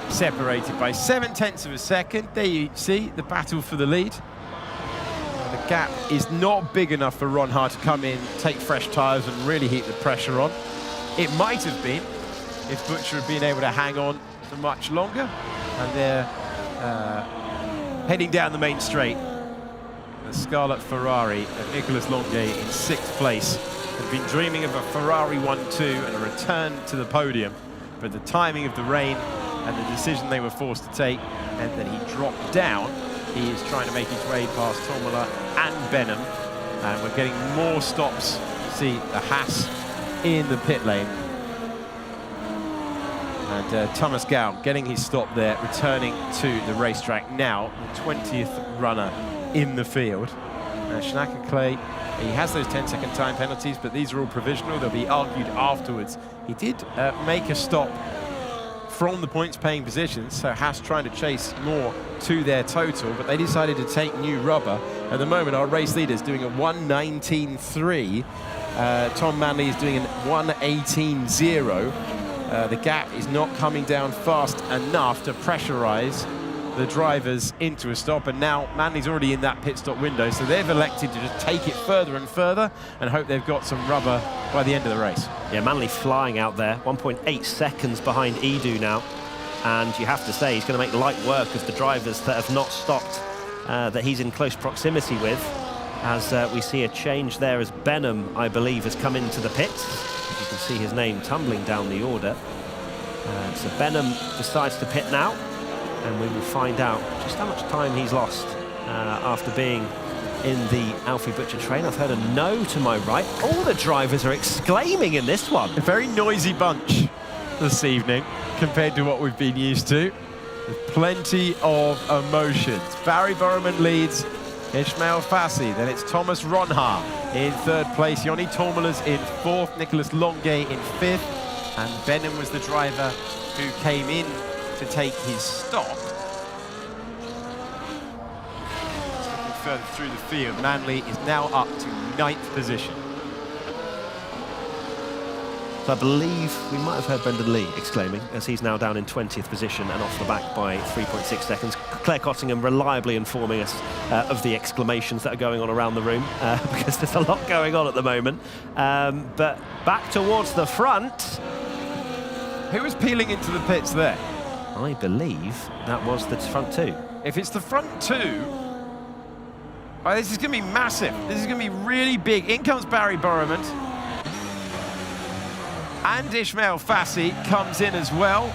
separated by 0.7 of a second. There you see the battle for the lead. The gap is not big enough for Ron Haar to come in, take fresh tyres and really heat the pressure on. It might have been if Butcher had been able to hang on for much longer. And they're heading down the main straight. The Scarlet Ferrari of Nicolas Longuet in 6th place. Had been dreaming of a Ferrari 1-2 and a return to the podium. But the timing of the rain and the decision they were forced to take meant that he dropped down. He is trying to make his way past Tormola and Benham. And we're getting more stops. See the Haas in the pit lane. And Thomas Gao getting his stop there, returning to the racetrack now, the 20th runner in the field. Shanaka Clay, he has those 10-second time penalties, but these are all provisional. They'll be argued afterwards. He did make a stop from the points-paying positions, so Haas trying to chase more to their total, but they decided to take new rubber. At the moment, our race leader is doing a 1:19.3. Tom Manley is doing a 1:18.0. The gap is not coming down fast enough to pressurize the drivers into a stop, and now Manley's already in that pit stop window, so they've elected to just take it further and further and hope they've got some rubber by the end of the race. Yeah, Manley flying out there, 1.8 seconds behind Edu now, and you have to say he's going to make light work of the drivers that have not stopped, that he's in close proximity with, as we see a change there as Benham, I believe, has come into the pits. You can see his name tumbling down the order. So Benham decides to pit now, and we will find out just how much time he's lost after being in the Alfie Butcher train. I've heard a no to my right. All the drivers are exclaiming in this one. A very noisy bunch this evening compared to what we've been used to. With plenty of emotions. Barry Burramond leads, Ismail Fassi, then it's Thomas Ron Haar in 3rd place, Yoni Tormola's in 4th, Nicolas Longuet in 5th, and Benham was the driver who came in to take his stop. Looking further through the field, Manley is now up to 9th position. So I believe we might have heard Brendan Lee exclaiming, as he's now down in 20th position and off the back by 3.6 seconds. Claire Cottingham reliably informing us of the exclamations that are going on around the room, because there's a lot going on at the moment. But back towards the front. Who was peeling into the pits there? I believe that was the front two. If it's the front two, this is going to be massive. This is going to be really big. In comes Barry Burramond. And Ismail Fassi comes in as well.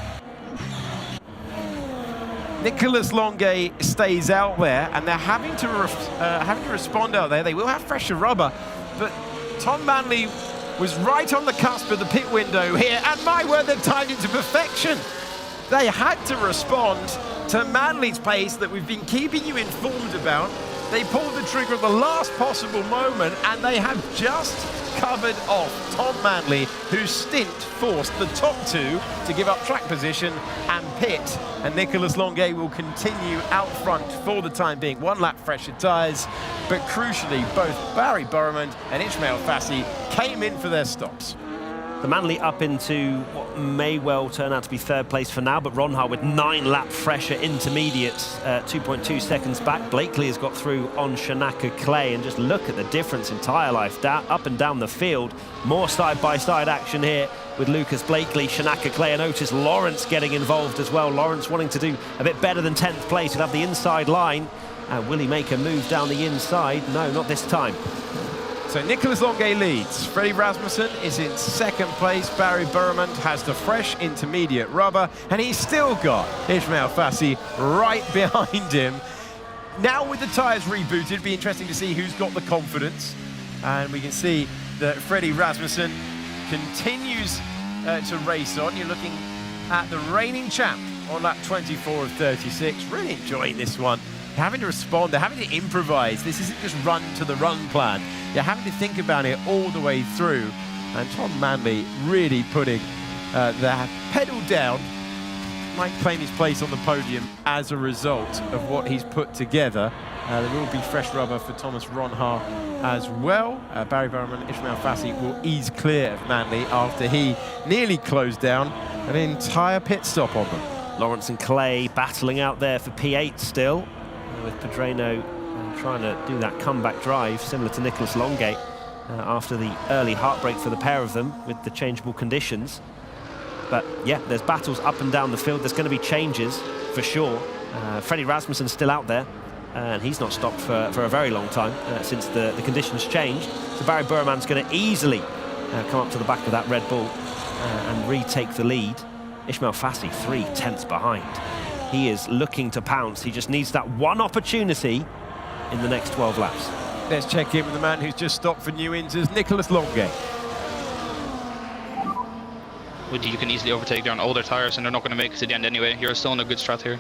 Nicolas Longuet stays out there, and they're having to respond out there. They will have fresher rubber, but Tom Manley was right on the cusp of the pit window here, and my word, they've timed it to perfection. They had to respond to Manley's pace that we've been keeping you informed about. They pulled the trigger at the last possible moment, and they have just covered off Tom Manley, whose stint forced the top two to give up track position and pit. And Nicolas Longuet will continue out front for the time being. 1 lap fresher tyres, but crucially, both Barry Burman and Ismail Fassi came in for their stops. The Manley up into what may well turn out to be 3rd place for now, but Ronhaar with 9 lap fresher intermediates, 2.2 seconds back. Blakely has got through on Shanaka Clay, and just look at the difference in tyre life up and down the field. More side-by-side action here with Lucas Blakely, Shanaka Clay and Otis Lawrence getting involved as well. Lawrence wanting to do a bit better than 10th place. He'll have the inside line. Will he make a move down the inside? No, not this time. So Nicolas Longuet leads. Freddie Rasmussen is in 2nd place. Barry Burman has the fresh intermediate rubber, and he's still got Ismail Fassi right behind him. Now with the tyres rebooted, it'd be interesting to see who's got the confidence. And we can see that Freddie Rasmussen continues to race on. You're looking at the reigning champ on lap 24 of 36. Really enjoying this one. They're having to respond, they're having to improvise. This isn't just run to the run plan. You're having to think about it all the way through. And Tom Manley really putting the pedal down. Might claim his place on the podium as a result of what he's put together. There will be fresh rubber for Thomas Ronhaar as well. Barry Burman, Ismail Fassi will ease clear of Manley after he nearly closed down an entire pit stop on them. Lawrence and Clay battling out there for P8 still, with Pedreno trying to do that comeback drive similar to Nicolas Longuet after the early heartbreak for the pair of them with the changeable conditions. But yeah, there's battles up and down the field. There's going to be changes for sure. Freddie Rasmussen's still out there, and he's not stopped for a very long time since the conditions changed. So Barry Burman's going to easily come up to the back of that Red Bull and retake the lead. Ismail Fassi 3/10 behind. He is looking to pounce. He just needs that one opportunity in the next 12 laps. Let's check in with the man who's just stopped for new inters, Nicolas Longuet. You can easily overtake. They're on older tires and they're not going to make it to the end anyway. You're still on a good strat here.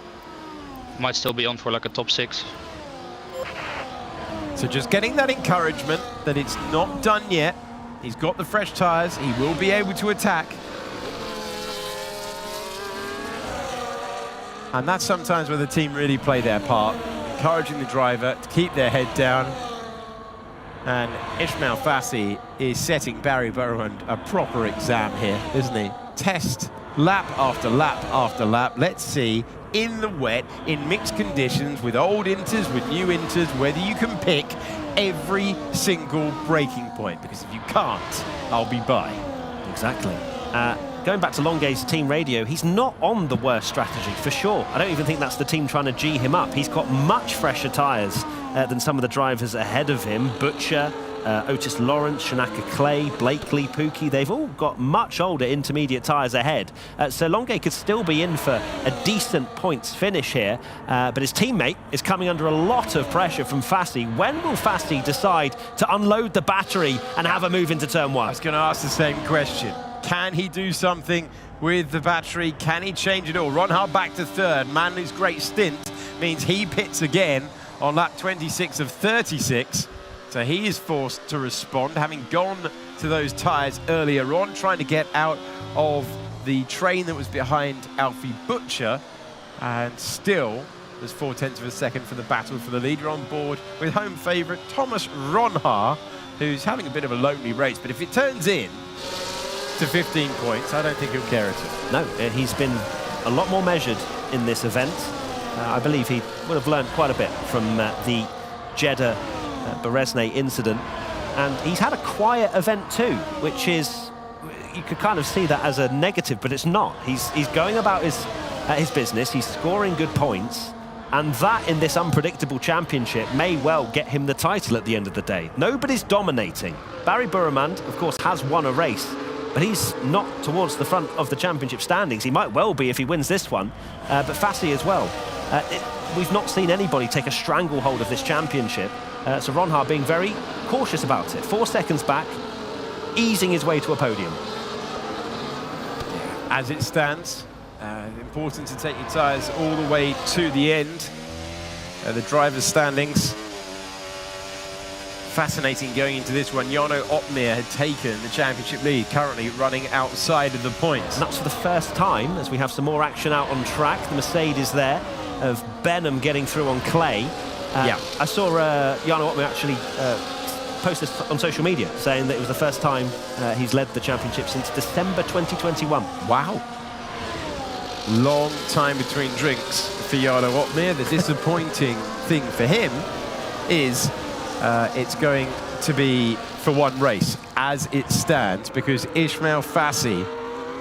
Might still be on for like a top 6. So just getting that encouragement that it's not done yet. He's got the fresh tires. He will be able to attack. And that's sometimes where the team really play their part, encouraging the driver to keep their head down. And Ismail Fassi is setting Barry Burman a proper exam here, isn't he? Test lap after lap after lap. Let's see, in the wet, in mixed conditions, with old inters, with new inters, whether you can pick every single breaking point. Because if you can't, I'll be by. Exactly. Going back to Longuet's team radio, he's not on the worst strategy, for sure. I don't even think that's the team trying to G him up. He's got much fresher tyres than some of the drivers ahead of him. Butcher, Otis Lawrence, Shanaka Clay, Blakely, Pookie, they've all got much older intermediate tyres ahead. So Longuet could still be in for a decent points finish here, but his teammate is coming under a lot of pressure from Fassi. When will Fassi decide to unload the battery and have a move into turn 1? I was going to ask the same question. Can he do something with the battery? Can he change it all? Ronhaar back to 3rd. Manley's great stint means he pits again on lap 26 of 36. So he is forced to respond, having gone to those tyres earlier on, trying to get out of the train that was behind Alfie Butcher. And still, there's 0.4 of a second for the battle for the lead. You're on board with home favourite Thomas Ronhaar, who's having a bit of a lonely race. But if it turns in to 15 points, I don't think he'll care at all. No, he's been a lot more measured in this event. I believe he would have learned quite a bit from the Jeddah Beresne incident. And he's had a quiet event too, which is, you could kind of see that as a negative, but it's not. He's going about his business, he's scoring good points, and that in this unpredictable championship may well get him the title at the end of the day. Nobody's dominating. Barry Burman, of course, has won a race but he's not towards the front of the championship standings. He might well be if he wins this one, but Fassi as well. We've not seen anybody take a stranglehold of this championship, so Ron Haar being very cautious about it. 4 seconds back, easing his way to a podium. As it stands, important to take your tyres all the way to the end. The driver's standings. Fascinating going into this one. Jarno Opmeer had taken the championship lead, currently running outside of the points. And that's for the first time, as we have some more action out on track. The Mercedes there of Benham getting through on clay. Yeah. I saw Jarno Opmeer actually post this on social media, saying that it was the first time he's led the championship since December 2021. Wow. Long time between drinks for Jarno Opmeer. The disappointing thing for him is it's going to be for one race as it stands, because Ismail Fassi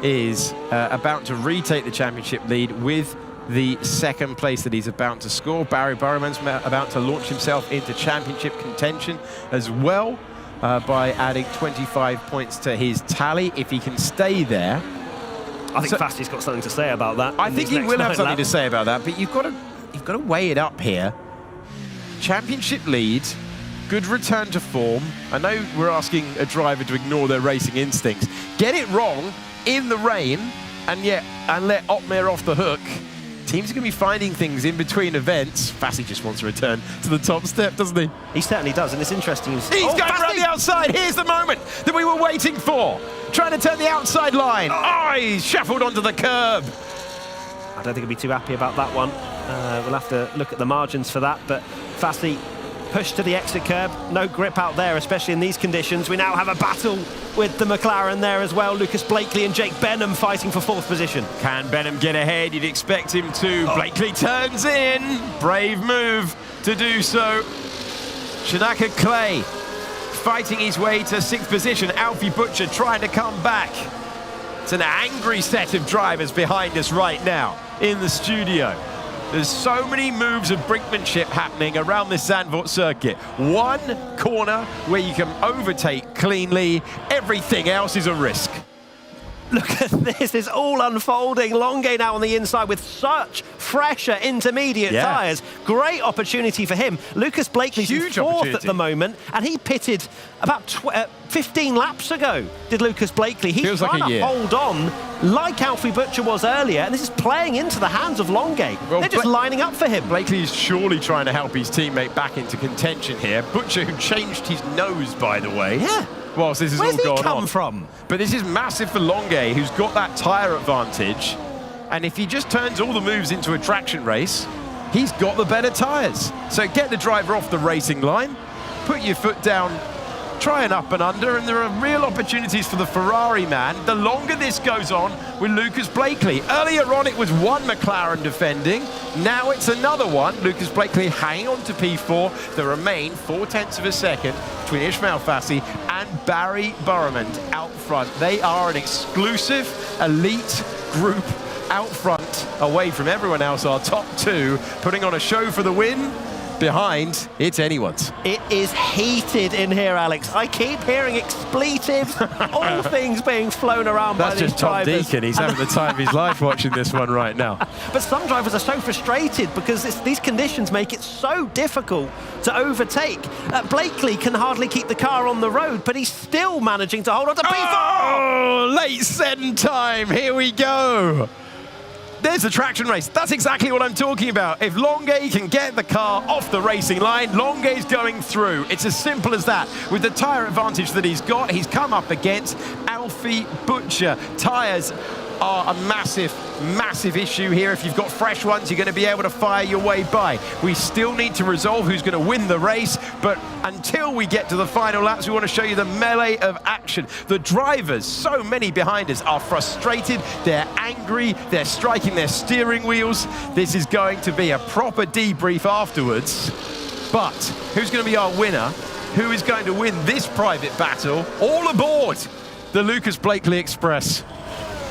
is about to retake the championship lead with the second place that he's about to score. Barry Burman's about to launch himself into championship contention as well by adding 25 points to his tally. If he can stay there, I think Fassi's got something to say about that. I think he will have something to say about that, but you've got to weigh it up here. Championship lead, good return to form. I know we're asking a driver to ignore their racing instincts. Get it wrong in the rain and let Opmeer off the hook. Teams are going to be finding things in between events. Fassi just wants to return to the top step, doesn't he? He certainly does, and it's interesting. He's going around the outside. Here's the moment that we were waiting for. Trying to turn the outside line. Oh, he's shuffled onto the curb. I don't think he'll be too happy about that one. We'll have to look at the margins for that, but Fassi pushed to the exit curb. No grip out there, especially in these conditions. We now have a battle with the McLaren there as well. Lucas Blakely and Jake Benham fighting for 4th position. Can Benham get ahead? You'd expect him to. Blakely turns in. Brave move to do so. Shanaka Clay fighting his way to 6th position. Alfie Butcher trying to come back. It's an angry set of drivers behind us right now in the studio. There's so many moves of brinkmanship happening around this Zandvoort circuit. One corner where you can overtake cleanly. Everything else is a risk. Look at this, it's all unfolding. Longuet now on the inside with such fresher intermediate tyres. Great opportunity for him. Lucas Blakely's in 4th at the moment, and he pitted about 15 laps ago, did Lucas Blakely. He's trying to hold on like Alfie Butcher was earlier, and this is playing into the hands of Longuet. Well, they're just lining up for him. Blakely is surely trying to help his teammate back into contention here. Butcher, who changed his nose, by the way. Yeah. Whilst this is all going on. Where's he come from? But this is massive for Longuet, who's got that tyre advantage. And if he just turns all the moves into a traction race, he's got the better tyres. So get the driver off the racing line, put your foot down, try an up and under, and there are real opportunities for the Ferrari man. The longer this goes on with Lucas Blakely. Earlier on, it was one McLaren defending. Now it's another one. Lucas Blakely hanging on to P4. There remain 0.4 of a second between Ismail Fassi and Barry Burman out front. They are an exclusive elite group out front, away from everyone else. Our top two putting on a show for the win. Behind, it's anyone's. It is heated in here, Alex. I keep hearing expletives, all things being flown around by these drivers. That's just Tom Deacon. He's having the time of his life watching this one right now. But some drivers are so frustrated because these conditions make it so difficult to overtake. Blakely can hardly keep the car on the road, but he's still managing to hold on to P4. Oh, late send time. Here we go. There's the traction race. That's exactly what I'm talking about. If Longuet can get the car off the racing line, Longuet's going through. It's as simple as that. With the tyre advantage that he's got, he's come up against Alfie Butcher. Tyres are a massive, massive issue here. If you've got fresh ones, you're going to be able to fire your way by. We still need to resolve who's going to win the race, but until we get to the final laps, we want to show you the melee of action. The drivers, so many behind us, are frustrated, they're angry, they're striking their steering wheels. This is going to be a proper debrief afterwards, but who's going to be our winner? Who is going to win this private battle? All aboard the Lucas Blakely Express.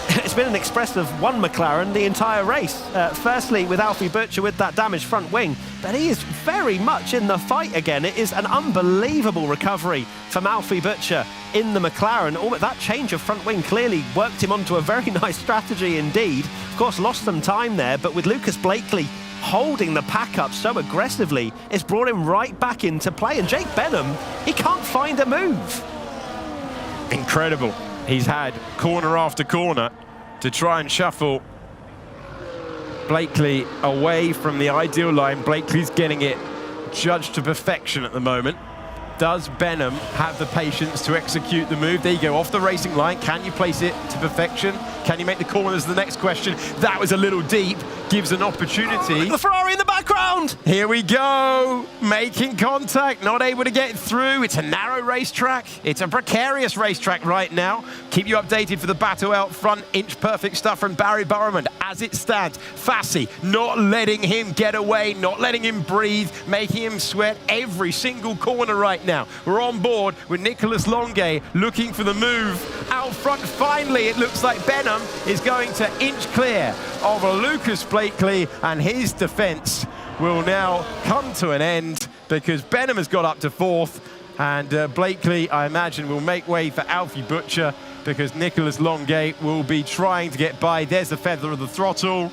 it's been an expressive one McLaren the entire race. Firstly, with Alfie Butcher with that damaged front wing, but he is very much in the fight again. It is an unbelievable recovery from Alfie Butcher in the McLaren. That change of front wing clearly worked him onto a very nice strategy indeed. Of course, lost some time there, but with Lucas Blakely holding the pack up so aggressively, it's brought him right back into play. And Jake Benham, he can't find a move. Incredible. He's had corner after corner to try and shuffle Blakely away from the ideal line. Blakely's getting it judged to perfection at the moment. Does Benham have the patience to execute the move? There you go, off the racing line. Can you place it to perfection? Can you make the corners? The next question. That was a little deep. Gives an opportunity. Look at the Ferrari in the background. Here we go. Making contact, not able to get through. It's a narrow racetrack. It's a precarious racetrack right now. Keep you updated for the battle out front. Inch perfect stuff from Barry Burman. As it stands, Fassi not letting him get away, not letting him breathe, making him sweat every single corner right now. We're on board with Nicholas Longuet looking for the move. Out front, finally, it looks like Benham is going to inch clear of Lucas Blakely, and his defense will now come to an end because Benham has got up to fourth, and Blakely, I imagine, will make way for Alfie Butcher because Nicholas Longuet will be trying to get by. There's the feather of the throttle.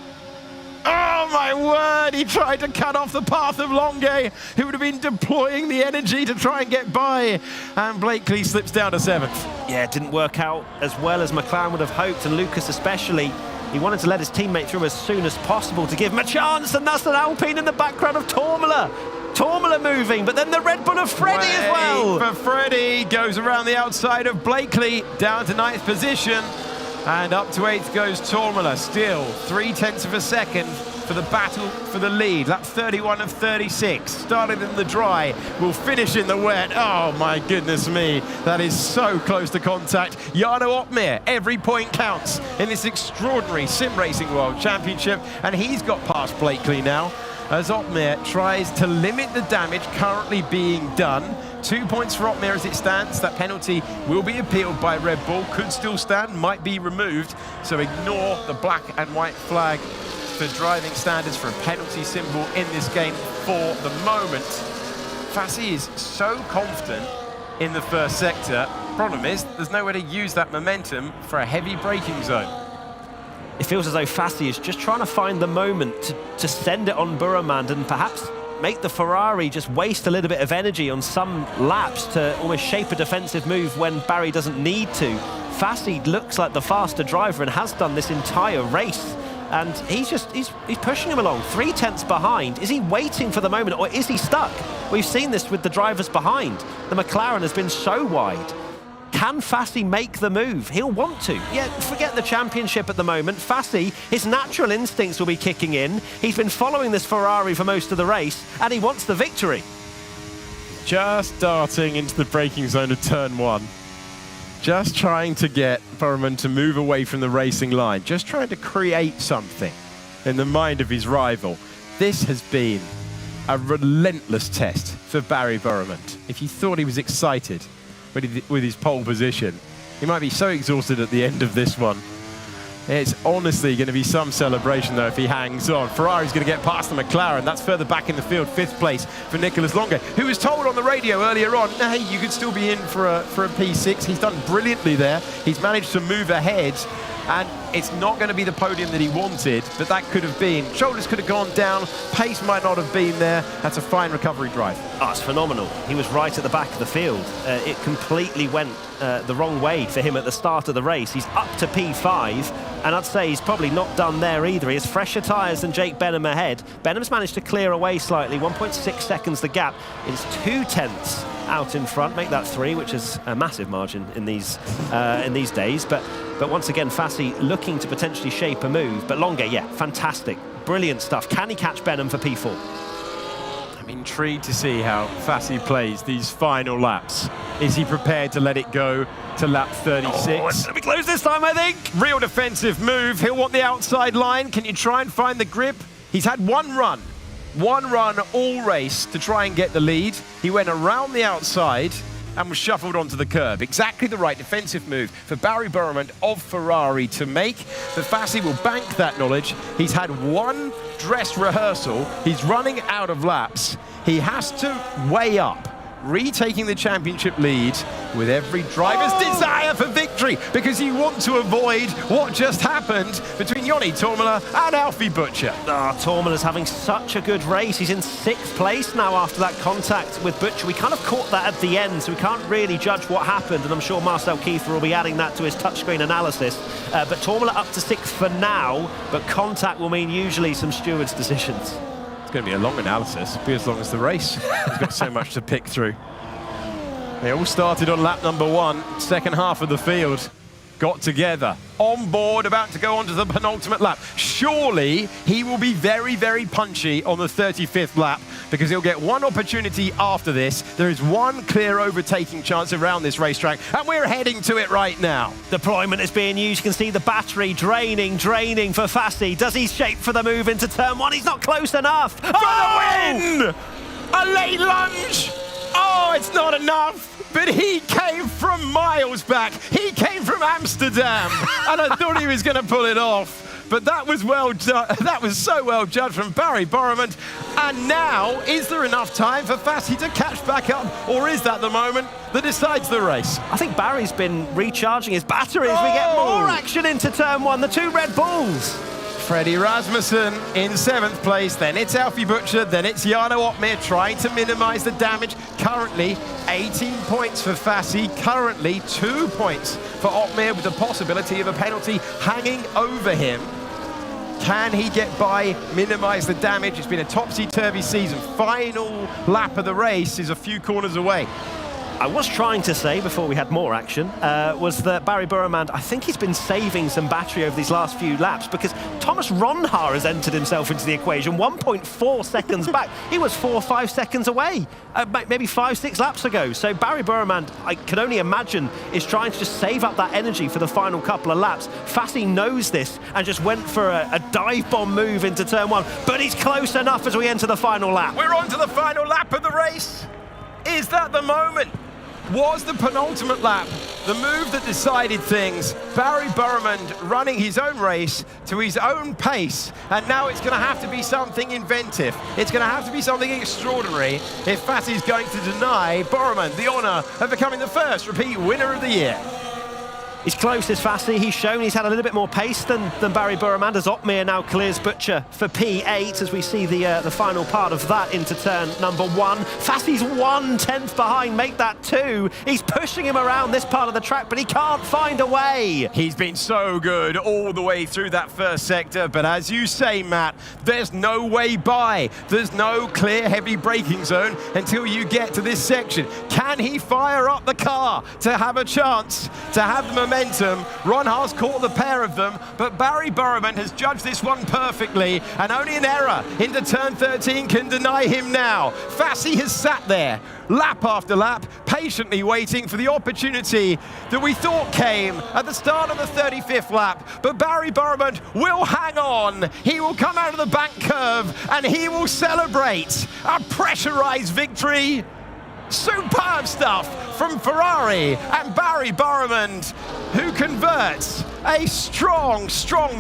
Oh my word, he tried to cut off the path of Longuet, who would have been deploying the energy to try and get by, and Blakely slips down to 7th. Yeah, it didn't work out as well as McLaren would have hoped, and Lucas especially. He wanted to let his teammate through as soon as possible to give him a chance, and that's an Alpine in the background of Tormula. Tormula moving, but then the Red Bull of Freddie as well. For Freddie, goes around the outside of Blakely, down to 9th position. And up to 8th goes Tormula, still 0.3 of a second for the battle for the lead. Lap 31 of 36, started in the dry, will finish in the wet. Oh my goodness me, that is so close to contact. Jarno Opmeer, every point counts in this extraordinary Sim Racing World Championship, and he's got past Blakely now, as Opmeer tries to limit the damage currently being done. 2 points for Opmeer as it stands. That penalty will be appealed by Red Bull, could still stand, might be removed. So ignore the black and white flag for driving standards for a penalty symbol in this game for the moment. Fassi is so confident in the first sector. Problem is, there's nowhere to use that momentum for a heavy braking zone. It feels as though Fassi is just trying to find the moment to send it on Burman and perhaps make the Ferrari just waste a little bit of energy on some laps to almost shape a defensive move when Barry doesn't need to. Fassi looks like the faster driver and has done this entire race. And he's pushing him along, 0.3 behind. Is he waiting for the moment, or is he stuck? We've seen this with the drivers behind. The McLaren has been so wide. Can Fassi make the move? He'll want to. Yeah, forget the championship at the moment. Fassi, his natural instincts will be kicking in. He's been following this Ferrari for most of the race, and he wants the victory. Just darting into the braking zone of turn 1. Just trying to get Burman to move away from the racing line. Just trying to create something in the mind of his rival. This has been a relentless test for Barry Burman. If you thought he was excited with his pole position, he might be so exhausted at the end of this one. It's honestly going to be some celebration, though, if he hangs on. Ferrari's going to get past the McLaren. That's further back in the field, 5th place for Nicholas Longuet, who was told on the radio earlier on, hey, you could still be in for a P6. He's done brilliantly there. He's managed to move ahead, and it's not going to be the podium that he wanted, but that could have been. Shoulders could have gone down. Pace might not have been there. That's a fine recovery drive. Oh, it's phenomenal. He was right at the back of the field. It completely went the wrong way for him at the start of the race. He's up to P5, and I'd say he's probably not done there either. He has fresher tyres than Jake Benham ahead. Benham's managed to clear away slightly, 1.6 seconds the gap. It's 0.2 out in front, make that 3, which is a massive margin in these days. But once again, Fassi looking to potentially shape a move. But Longuet, yeah, fantastic, brilliant stuff. Can he catch Benham for P4? I'm intrigued to see how Fassi plays these final laps. Is he prepared to let it go to lap 36? Oh, it's going to be close this time, I think. Real defensive move. He'll want the outside line. Can you try and find the grip? He's had one run all race to try and get the lead. He went around the outside, and was shuffled onto the curb. Exactly the right defensive move for Barry Burman of Ferrari to make. But Fassi will bank that knowledge. He's had one dress rehearsal. He's running out of laps. He has to weigh up retaking the championship lead with every driver's desire for victory, because you want to avoid what just happened between Joni Tormela and Alfie Butcher. Tormela's having such a good race. He's in 6th place now after that contact with Butcher. We kind of caught that at the end, so we can't really judge what happened, and I'm sure Marcel Kiefer will be adding that to his touchscreen analysis. But Tormela up to 6th for now, but contact will mean usually some stewards' decisions. It's going to be a long analysis, be as long as the race. He's got so much to pick through. They all started on lap number 1, second half of the field. Got together, on board, about to go on to the penultimate lap. Surely he will be very, very punchy on the 35th lap, because he'll get one opportunity after this. There is one clear overtaking chance around this racetrack, and we're heading to it right now. Deployment is being used. You can see the battery draining for Fassi. Does he shape for the move into turn 1? He's not close enough. For the win! A late lunge! Oh, it's not enough! But he came from miles back. He came from Amsterdam, and I thought he was going to pull it off. But that was well done. That was so well judged from Barry Burman. And now, is there enough time for Fassi to catch back up, or is that the moment that decides the race? I think Barry's been recharging his batteries. We get more action into turn 1. The 2 Red Bulls. Freddie Rasmussen in 7th place, then it's Alfie Butcher, then it's Jarno Opmeer trying to minimise the damage. Currently 18 points for Fassi, currently 2 points for Opmeer, with the possibility of a penalty hanging over him. Can he get by, minimise the damage? It's been a topsy-turvy season. Final lap of the race is a few corners away. I was trying to say, before we had more action, was that Barry Burman, I think he's been saving some battery over these last few laps, because Thomas Ronhaar has entered himself into the equation, 1.4 seconds back. He was 4 or 5 seconds away, maybe 5-6 laps ago. So Barry Burman, I can only imagine, is trying to just save up that energy for the final couple of laps. Fassi knows this and just went for a dive bomb move into turn 1, but he's close enough as we enter the final lap. We're on to the final lap of the race. Is that the moment? Was the penultimate lap the move that decided things? Barry Burman running his own race to his own pace, and now it's going to have to be something inventive. It's going to have to be something extraordinary if Fassi's going to deny Burman the honour of becoming the first repeat winner of the year. He's close, is Fassi. He's shown he's had a little bit more pace than Barry Burman, as Opmeer now clears Butcher for P8 as we see the final part of that into turn number 1. Fassi's 1/10 behind, make that 2. He's pushing him around this part of the track, but he can't find a way. He's been so good all the way through that first sector, but as you say, Matt, there's no way by. There's no clear heavy braking zone until you get to this section. Can he fire up the car to have a chance to have the momentum? Ronhaar's caught the pair of them, but Barry Burman has judged this one perfectly, and only an error into turn 13 can deny him now. Fassi has sat there, lap after lap, patiently waiting for the opportunity that we thought came at the start of the 35th lap, but Barry Burman will hang on. He will come out of the back curve, and he will celebrate a pressurized victory. Superb stuff from Ferrari and Barry Burman, who converts a strong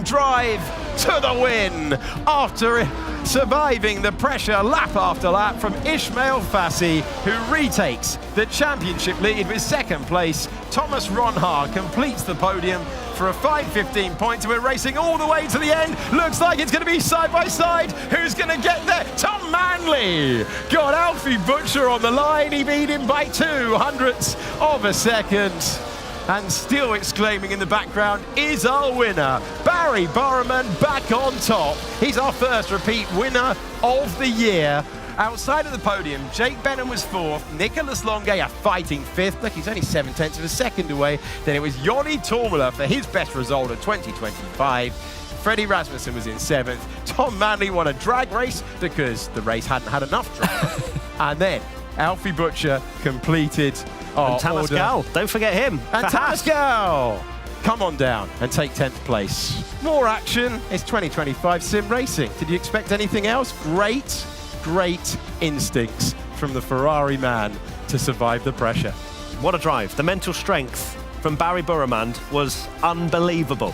drive to the win after surviving the pressure lap after lap from Ismail Fassi, who retakes the championship lead with 2nd place. Thomas Ronhaar completes the podium for a 5:15 points. We're racing all the way to the end. Looks like it's going to be side by side. Who's going to get there? Tom Manley got Alfie Butcher on the line. He beat him by 0.02 of a second. And still exclaiming in the background is our winner. Barry Burman back on top. He's our first repeat winner of the year. Outside of the podium, Jake Benham was 4th, Nicolas Longuet a fighting 5th. Look, he's only 0.7 of a second away. Then it was Joni Tormela for his best result of 2025. Freddie Rasmussen was in 7th. Tom Manley won a drag race because the race hadn't had enough drag. And then Alfie Butcher completed our and Thomas Gal, don't forget him. And Thomas Gal, come on down and take 10th place. More action. It's 2025 sim racing. Did you expect anything else? Great instincts from the Ferrari man to survive the pressure. What a drive. The mental strength from Barry Burramand was unbelievable.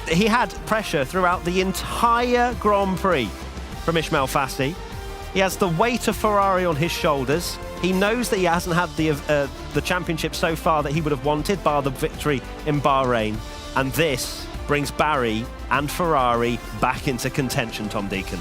He had pressure throughout the entire Grand Prix from Ismail Fassi. He has the weight of Ferrari on his shoulders. He knows that he hasn't had the championship so far that he would have wanted, bar the victory in Bahrain. And this brings Barry and Ferrari back into contention, Tom Deacon.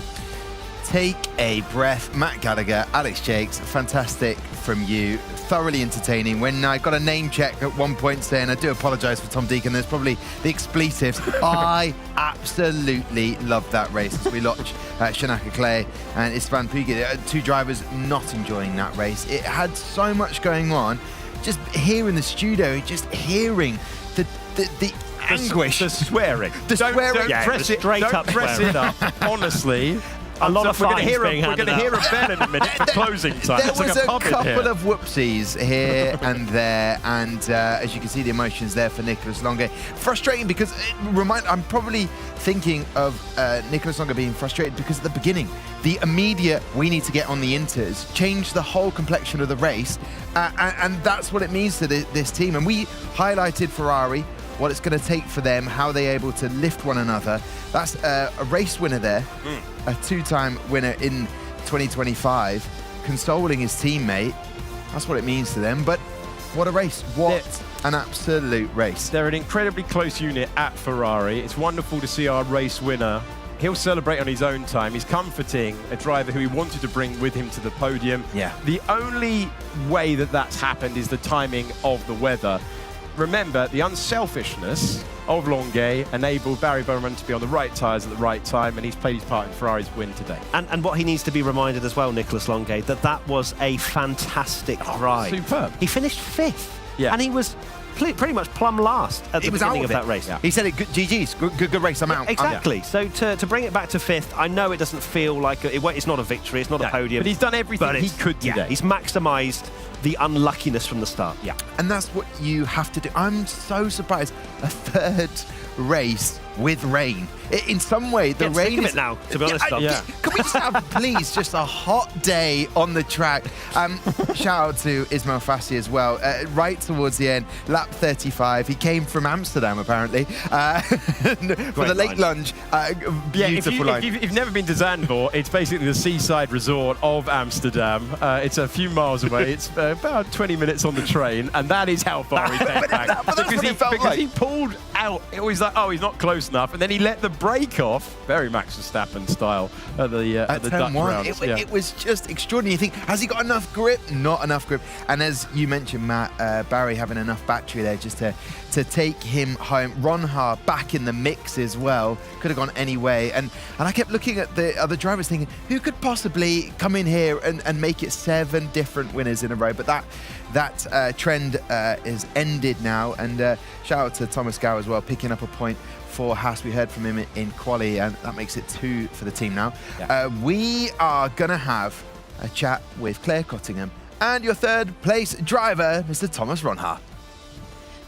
Take a breath. Matt Gallagher, Alex Jakes, fantastic from you. Thoroughly entertaining. When I got a name check at one point saying, I do apologise for Tom Deacon, there's probably the expletives. I absolutely loved that race as we watch Shanaka Clay and Istvan Pugic, two drivers not enjoying that race. It had so much going on. Just here in the studio, just hearing the anguish. The swearing. The swearing. Don't press it. Don't press it up. Honestly. A lot of we're fines being going to hear a bell in a minute for closing time. There It's was like a couple here. of whoopsies here and there, and as you can see, the emotions there for Nicolas Longe. Frustrating because I'm probably thinking of Nicolas Longe being frustrated because at the beginning, the immediate we need to get on the inters changed the whole complexion of the race, and that's what it means to this team. And we highlighted Ferrari, what it's going to take for them, how they're able to lift one another. That's a race winner there, a two-time winner in 2025, consoling his teammate. That's what it means to them. But what a race. What an absolute race. They're an incredibly close unit at Ferrari. It's wonderful to see our race winner. He'll celebrate on his own time. He's comforting a driver who he wanted to bring with him to the podium. Yeah. The only way that that's happened is the timing of the weather. Remember, the unselfishness of Longe enabled Barry Burramand to be on the right tyres at the right time, and he's played his part in Ferrari's win today. And what he needs to be reminded as well, Nicolas Longe, that was a fantastic ride. Superb. He finished 5th. Yeah. And he was pretty much plumb last at the beginning of that race. He said it, GG's, good race, I'm out. Exactly. So to bring it back to 5th, I know it doesn't feel like it's not a victory, it's not a podium. But he's done everything he could today. Yeah, he's maximised the unluckiness from the start. Yeah. And that's what you have to do. I'm so surprised. A third race with rain. In some way, the Get rain sick of is it now, to be honest, Tom. Can we just have, please, just a hot day on the track? Shout out to Ismail Fassi as well. Right towards the end, lap 35. He came from Amsterdam, apparently, for the late lunge. Beautiful line. If you've never been to Zandvoort, it's basically the seaside resort of Amsterdam. It's a few miles away. It's about 20 minutes on the train, and that is how far he came back. But that's what it felt like. He pulled out. It was like, oh, he's not close enough, and then he let the brake off, very Max Verstappen style, at the Dutch rounds. It was just extraordinary. You think, has he got enough grip? Not enough grip. And as you mentioned, Matt, Barry having enough battery there just to take him home. Ronha back in the mix as well. Could have gone any way. And I kept looking at the other drivers thinking, who could possibly come in here and make it 7 different winners in a row? But that trend is ended now. And shout out to Thomas Gow as well, picking up a point for Haas. We heard from him in quali, and that makes it 2 for the team now. Yeah. We are going to have a chat with Claire Cottingham and your third place driver, Mr. Thomas Ronha.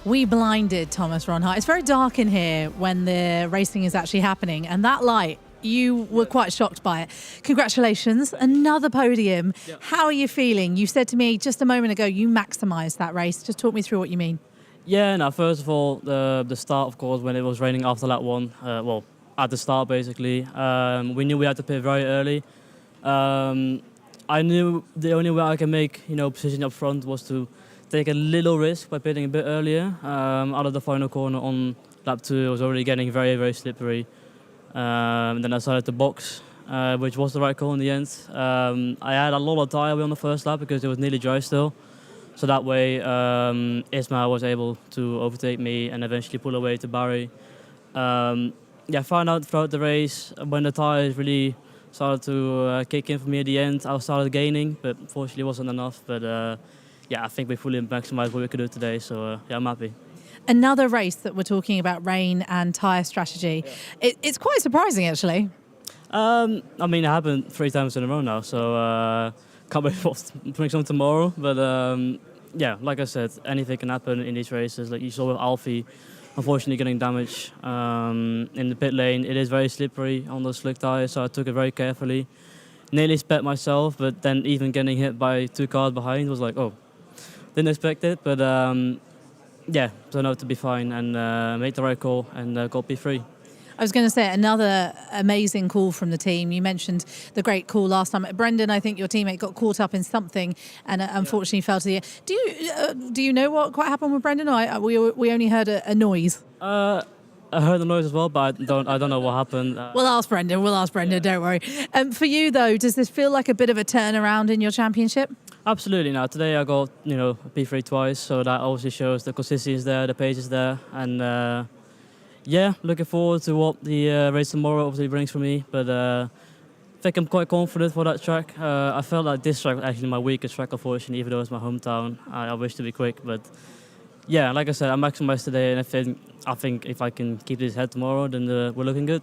We blinded Thomas Ronha. It's very dark in here when the racing is actually happening, and that light, you were quite shocked by it. Congratulations, another podium. Yep. How are you feeling? You said to me just a moment ago you maximised that race. Just talk me through what you mean. Yeah, no, first of all, the start, of course, when it was raining after lap 1, well, at the start, basically, we knew we had to pit very early. I knew the only way I can make, position up front was to take a little risk by pitting a bit earlier. Out of the final corner on lap 2, it was already getting very, very slippery. Then I started to box, which was the right call in the end. I had a lot of tyre on the first lap because it was nearly dry still. So that way, Ismail was able to overtake me and eventually pull away to Barry. I found out throughout the race when the tyres really started to kick in for me at the end, I started gaining, but unfortunately it wasn't enough. But I think we fully maximised what we could do today, so I'm happy. Another race that we're talking about rain and tyre strategy. Yeah. It's quite surprising, actually. It happened 3 times in a row now, so can't wait for doing something tomorrow. But like I said, anything can happen in these races. Like you saw with Alfie, unfortunately getting damaged in the pit lane. It is very slippery on those slick tyres, so I took it very carefully. Nearly sped myself, but then even getting hit by 2 cars behind was like, oh, Didn't expect it, but yeah, turned out to be fine and made the right call and got P3. I was going to say another amazing call from the team. You mentioned the great call last time. Brendan, I think your teammate got caught up in something and unfortunately fell to the end. Do you know what quite happened with Brendan? Or we only heard a noise. I heard the noise as well, but I don't know what happened. We'll ask Brendan. Don't worry. For you though, does this feel like a bit of a turnaround in your championship? Absolutely. Now today I got P3 twice, so that obviously shows the consistency is there, the pace is there, and yeah, looking forward to what the race tomorrow obviously brings for me. But I think I'm quite confident for that track. I felt like this track was actually my weakest track, unfortunately, even though it's my hometown. I wish to be quick, but yeah, like I said, I maximized today, and I think if I can keep this head tomorrow, then we're looking good.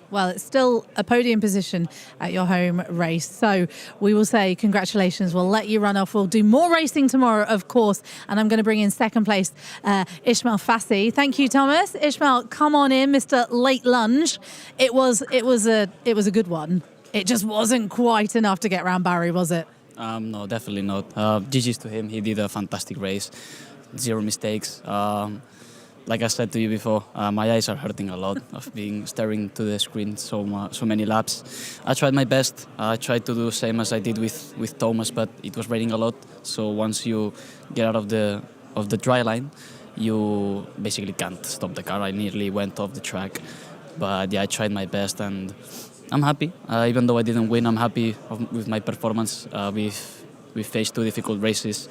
Well, it's still a podium position at your home race. So we will say congratulations. We'll let you run off. We'll do more racing tomorrow, of course. And I'm going to bring in second place, Ismail Fassi. Thank you, Thomas. Ismail, come on in, Mr. Late Lunge. It was a good one. It just wasn't quite enough to get around Barry, was it? No, definitely not. GG's to him. He did a fantastic race. 0 mistakes. Like I said to you before, my eyes are hurting a lot of being staring to the screen so many laps. I tried my best. I tried to do the same as I did with Thomas, but it was raining a lot. So once you get out of the dry line, you basically can't stop the car. I nearly went off the track, but yeah, I tried my best and I'm happy. Even though I didn't win, I'm happy with my performance. We faced 2 difficult races,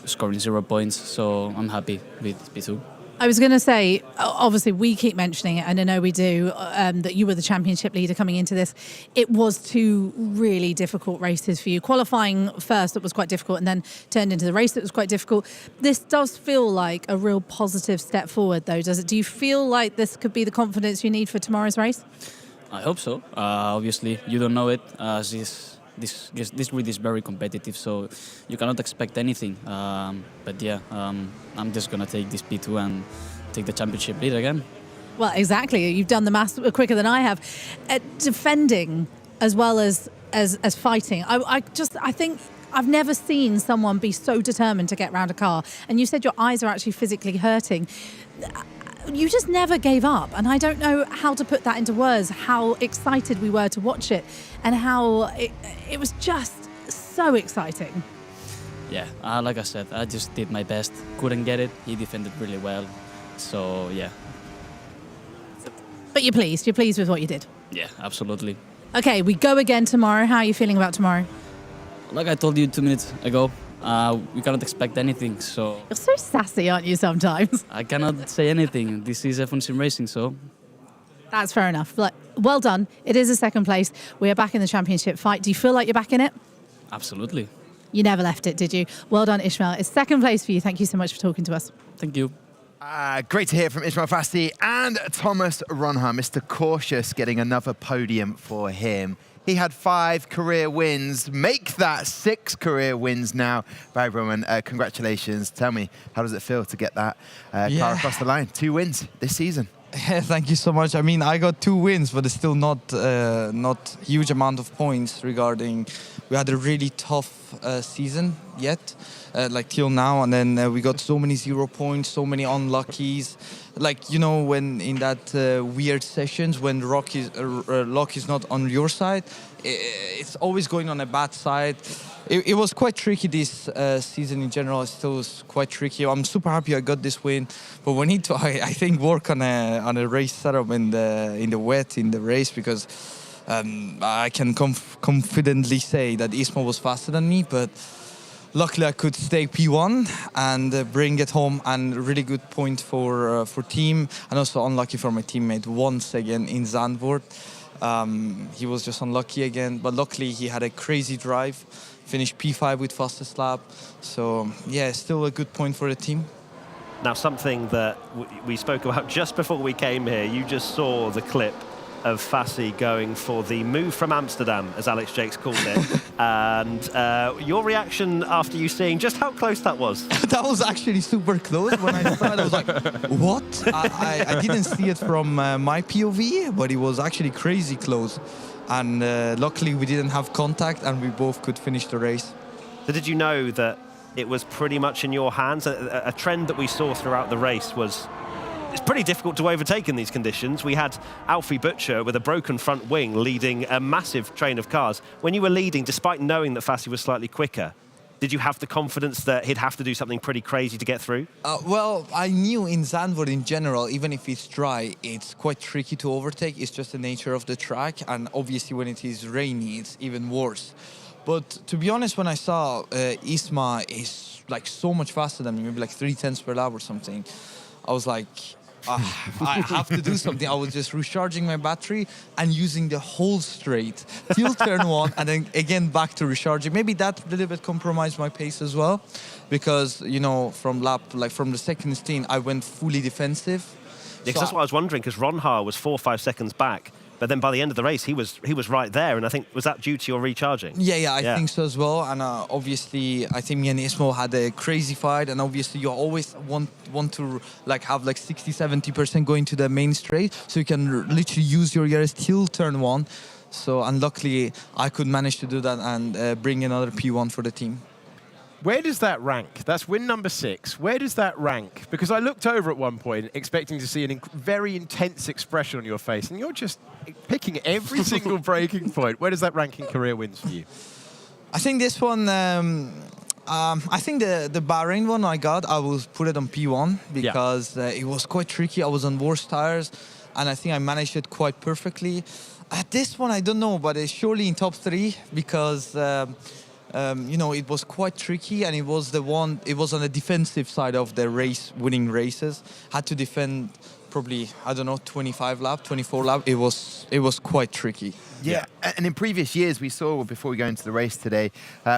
scoring 0 points, so I'm happy with P2. I was going to say, obviously, we keep mentioning it, and I know we do, that you were the championship leader coming into this. It was 2 really difficult races for you. Qualifying first, it was quite difficult, and then turned into the race that was quite difficult. This does feel like a real positive step forward, though, does it? Do you feel like this could be the confidence you need for tomorrow's race? I hope so. Obviously, you don't know it. This grid is very competitive, so you cannot expect anything. But yeah, I'm just going to take this P2 and take the championship lead again. Well, exactly. You've done the maths quicker than I have. Defending as well as fighting. I think I've never seen someone be so determined to get round a car. And you said your eyes are actually physically hurting. You just never gave up, and I don't know how to put that into words, how excited we were to watch it and how it was just so exciting. Yeah, like I said, I just did my best. Couldn't get it. He defended really well. So, yeah. But you're pleased with what you did? Yeah, absolutely. Okay, we go again tomorrow. How are you feeling about tomorrow? Like I told you 2 minutes ago, we cannot expect anything, so... You're so sassy, aren't you, sometimes? I cannot say anything. This is F1 Sim Racing, so... That's fair enough. But well done. It is a second place. We are back in the championship fight. Do you feel like you're back in it? Absolutely. You never left it, did you? Well done, Ismail. It's second place for you. Thank you so much for talking to us. Thank you. Great to hear from Ismail Fassi and Thomas Ronha. Mr. Cautious getting another podium for him. He had 5 career wins, make that 6 career wins now. Barry Roman, congratulations. Tell me, how does it feel to get that car across the line? 2 wins this season. Thank you so much. I mean, I got 2 wins, but it's still not huge amount of points regarding. We had a really tough season yet, like till now, and then we got so many 0 points, so many unluckies. Like, you know, when in that weird sessions when luck is not on your side, it's always going on a bad side. It was quite tricky this season in general. It still was quite tricky. I'm super happy I got this win, but we need to, I think, work on a race setup in the wet in the race, because I can confidently say that Ismail was faster than me, but luckily I could stay P1 and bring it home, and really good point for team, and also unlucky for my teammate once again in Zandvoort. He was just unlucky again, but luckily he had a crazy drive, finished P5 with fastest lap. So yeah, still a good point for the team. Now, something that we spoke about just before we came here, you just saw the clip of Fassi going for the move from Amsterdam, as Alex Jakes called it. And your reaction after you seeing just how close that was? That was actually super close. When I saw it, I was like, what? I didn't see it from my POV, but it was actually crazy close. And luckily we didn't have contact and we both could finish the race. So did you know that it was pretty much in your hands. A trend that we saw throughout the race was it's pretty difficult to overtake in these conditions. We had Alfie Butcher with a broken front wing leading a massive train of cars. When you were leading, despite knowing that Fassi was slightly quicker, did you have the confidence that he'd have to do something pretty crazy to get through? Well, I knew in Zandvoort in general, even if it's dry, it's quite tricky to overtake. It's just the nature of the track, and obviously when it is rainy, it's even worse. But to be honest, when I saw Isma is like so much faster than me, maybe like 3/10 per lap or something, I was like, I have to do something. I was just recharging my battery and using the whole straight till turn 1, and then again back to recharging. Maybe that a little bit compromised my pace as well, because you know from the second stint I went fully defensive. Yeah, that's what I was wondering, because Ronha was 4 or 5 seconds back. But then by the end of the race, he was right there, and I think, was that due to your recharging? Yeah, I think so as well. And obviously, I think me and Ismo had a crazy fight, and obviously you always want to like have like 60-70% going to the main straight, so you can literally use your gears till turn 1. So unluckily, I could manage to do that and bring another P1 for the team. Where does that rank? That's win number 6. Where does that rank? Because I looked over at one point expecting to see a very intense expression on your face, and you're just picking every single breaking point. Where does that rank in career wins for you? I think this one, I think the Bahrain one I will put it on P1 because it was quite tricky. I was on worse tires, and I think I managed it quite perfectly. At this one, I don't know, but it's surely in top 3 because... you know, it was quite tricky, and it was on the defensive side of the race, winning races. Had to defend probably, I don't know, 24 lap. It was quite tricky. Yeah, and in previous years we saw, before we go into the race today,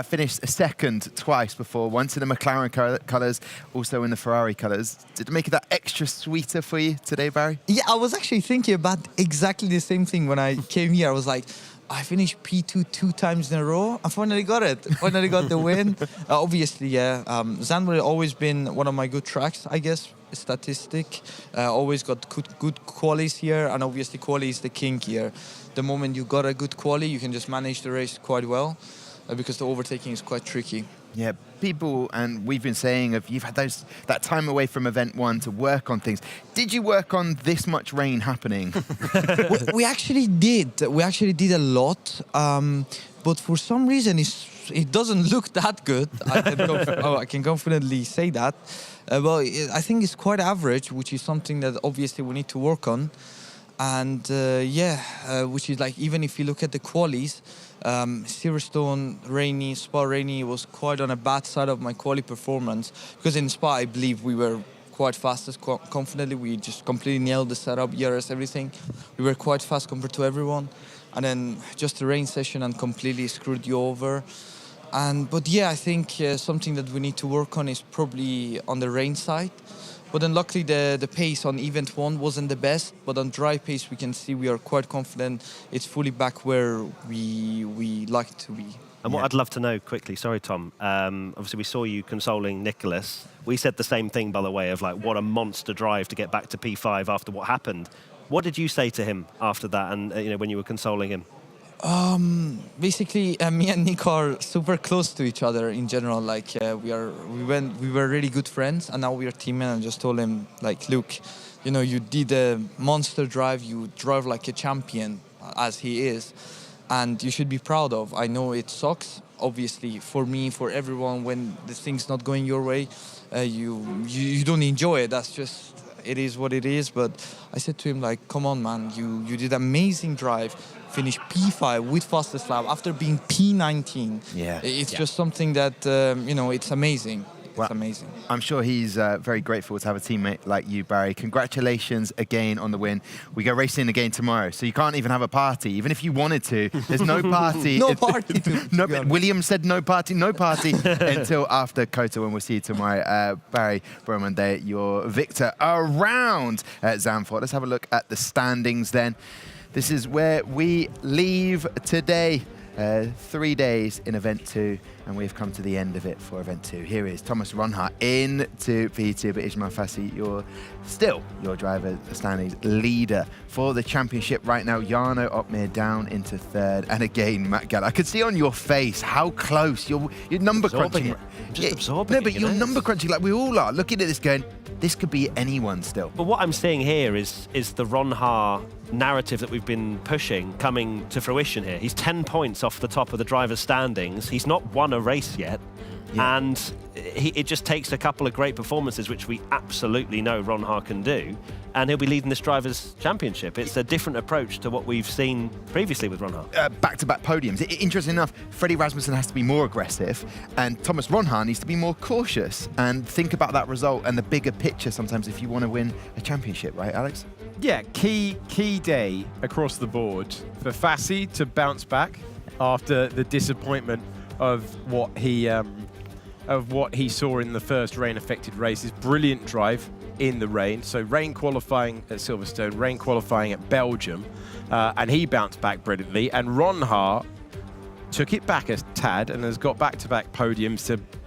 finished second twice before, once in the McLaren colours, also in the Ferrari colours. Did it make it that extra sweeter for you today, Barry? Yeah, I was actually thinking about exactly the same thing when I came here. I was like, I finished P2 2 times in a row. I finally got it. Finally got the win. Obviously, yeah. Zandvoort has always been one of my good tracks, I guess. Statistic. Always got good qualies here, and obviously quali is the king here. The moment you got a good quali, you can just manage the race quite well, because the overtaking is quite tricky. Yeah, people, and we've been saying, you've had that time away from event 1 to work on things. Did you work on this much rain happening? we actually did. We actually did a lot, but for some reason it doesn't look that good. I can confidently say that. Well, I think it's quite average, which is something that obviously we need to work on. And which is like, even if you look at the qualies, Silverstone rainy, Spa rainy was quite on a bad side of my quali performance, because in Spa I believe we were quite fast, confidently. We just completely nailed the setup, ERS, everything. We were quite fast compared to everyone, and then just the rain session and completely screwed you over. But yeah, I think something that we need to work on is probably on the rain side. But then luckily the pace on event 1 wasn't the best, but on dry pace we can see we are quite confident it's fully back where we like to be. And what I'd love to know quickly, sorry Tom, obviously we saw you consoling Nicholas. We said the same thing, by the way, of like what a monster drive to get back to P5 after what happened. What did you say to him after that, and when you were consoling him? Basically, me and Nick are super close to each other in general. Like we were really good friends, and now we are teammates. And I just told him, like, look, you did a monster drive. You drive like a champion, as he is, and you should be proud of. I know it sucks, obviously, for me, for everyone. When the thing's not going your way, you don't enjoy it. That's just. It is what it is. But I said to him, like, come on, man, you did an amazing drive, finished P5 with fastest lap after being P19. Yeah. It's just something that, it's amazing. It's amazing. I'm sure he's very grateful to have a teammate like you, Barry. Congratulations again on the win. We go racing again tomorrow, so you can't even have a party. Even if you wanted to, there's no party. No party. William said no party until after Kota, when we'll see you tomorrow. Barry Boromande, your victor around Zandvoort. Let's have a look at the standings then. This is where we leave today. 3 days in Event 2, and we've come to the end of it for Event 2. Here is Thomas Ronhaar into P2, but Ismail Fassi, you're still your driver standings leader for the championship right now. Jarno Opmeer down into 3rd, and again, Matt Gall. I could see on your face how close you're number crunching. Just absorbing No, but you're number crunching like we all are, looking at this going, this could be anyone still. But what I'm seeing here is the Ronhaar narrative that we've been pushing coming to fruition here. He's 10 points off the top of the driver's standings. He's not won a race yet. Yeah. And it just takes a couple of great performances, which we absolutely know Ronhaar can do, and he'll be leading this Drivers' Championship. It's a different approach to what we've seen previously with Ronhaar. Back-to-back podiums. Interesting enough, Freddie Rasmussen has to be more aggressive, and Thomas Ronhaar needs to be more cautious and think about that result and the bigger picture sometimes if you want to win a championship, right, Alex? Yeah, key day across the board for Fassi to bounce back after the disappointment of what he saw in the first rain-affected races. Brilliant drive in the rain. So rain qualifying at Silverstone, rain qualifying at Belgium, and he bounced back brilliantly. And Ronhaar took it back a tad and has got back-to-back podiums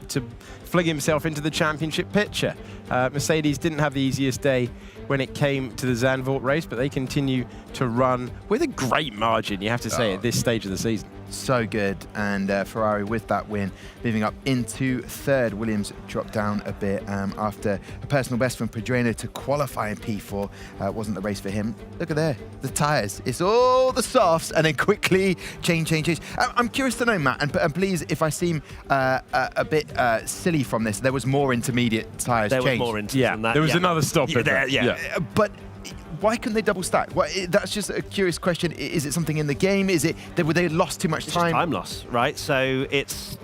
to fling himself into the championship picture. Mercedes didn't have the easiest day when it came to the Zandvoort race, but they continue to run with a great margin, you have to say, at this stage of the season. So good, and Ferrari with that win, moving up into 3rd. Williams dropped down a bit after a personal best from Pedreno to qualify in P4. Wasn't the race for him. Look at there, the tyres. It's all the softs, and then quickly change. I'm curious to know, Matt, and please, if I seem a bit silly from this, there was more intermediate tyres changed. There was more intermediate than that. There was another stop in there. But why couldn't they double stack? That's just a curious question. Is it something in the game? Is it were they lost too much time? It's time loss, right? So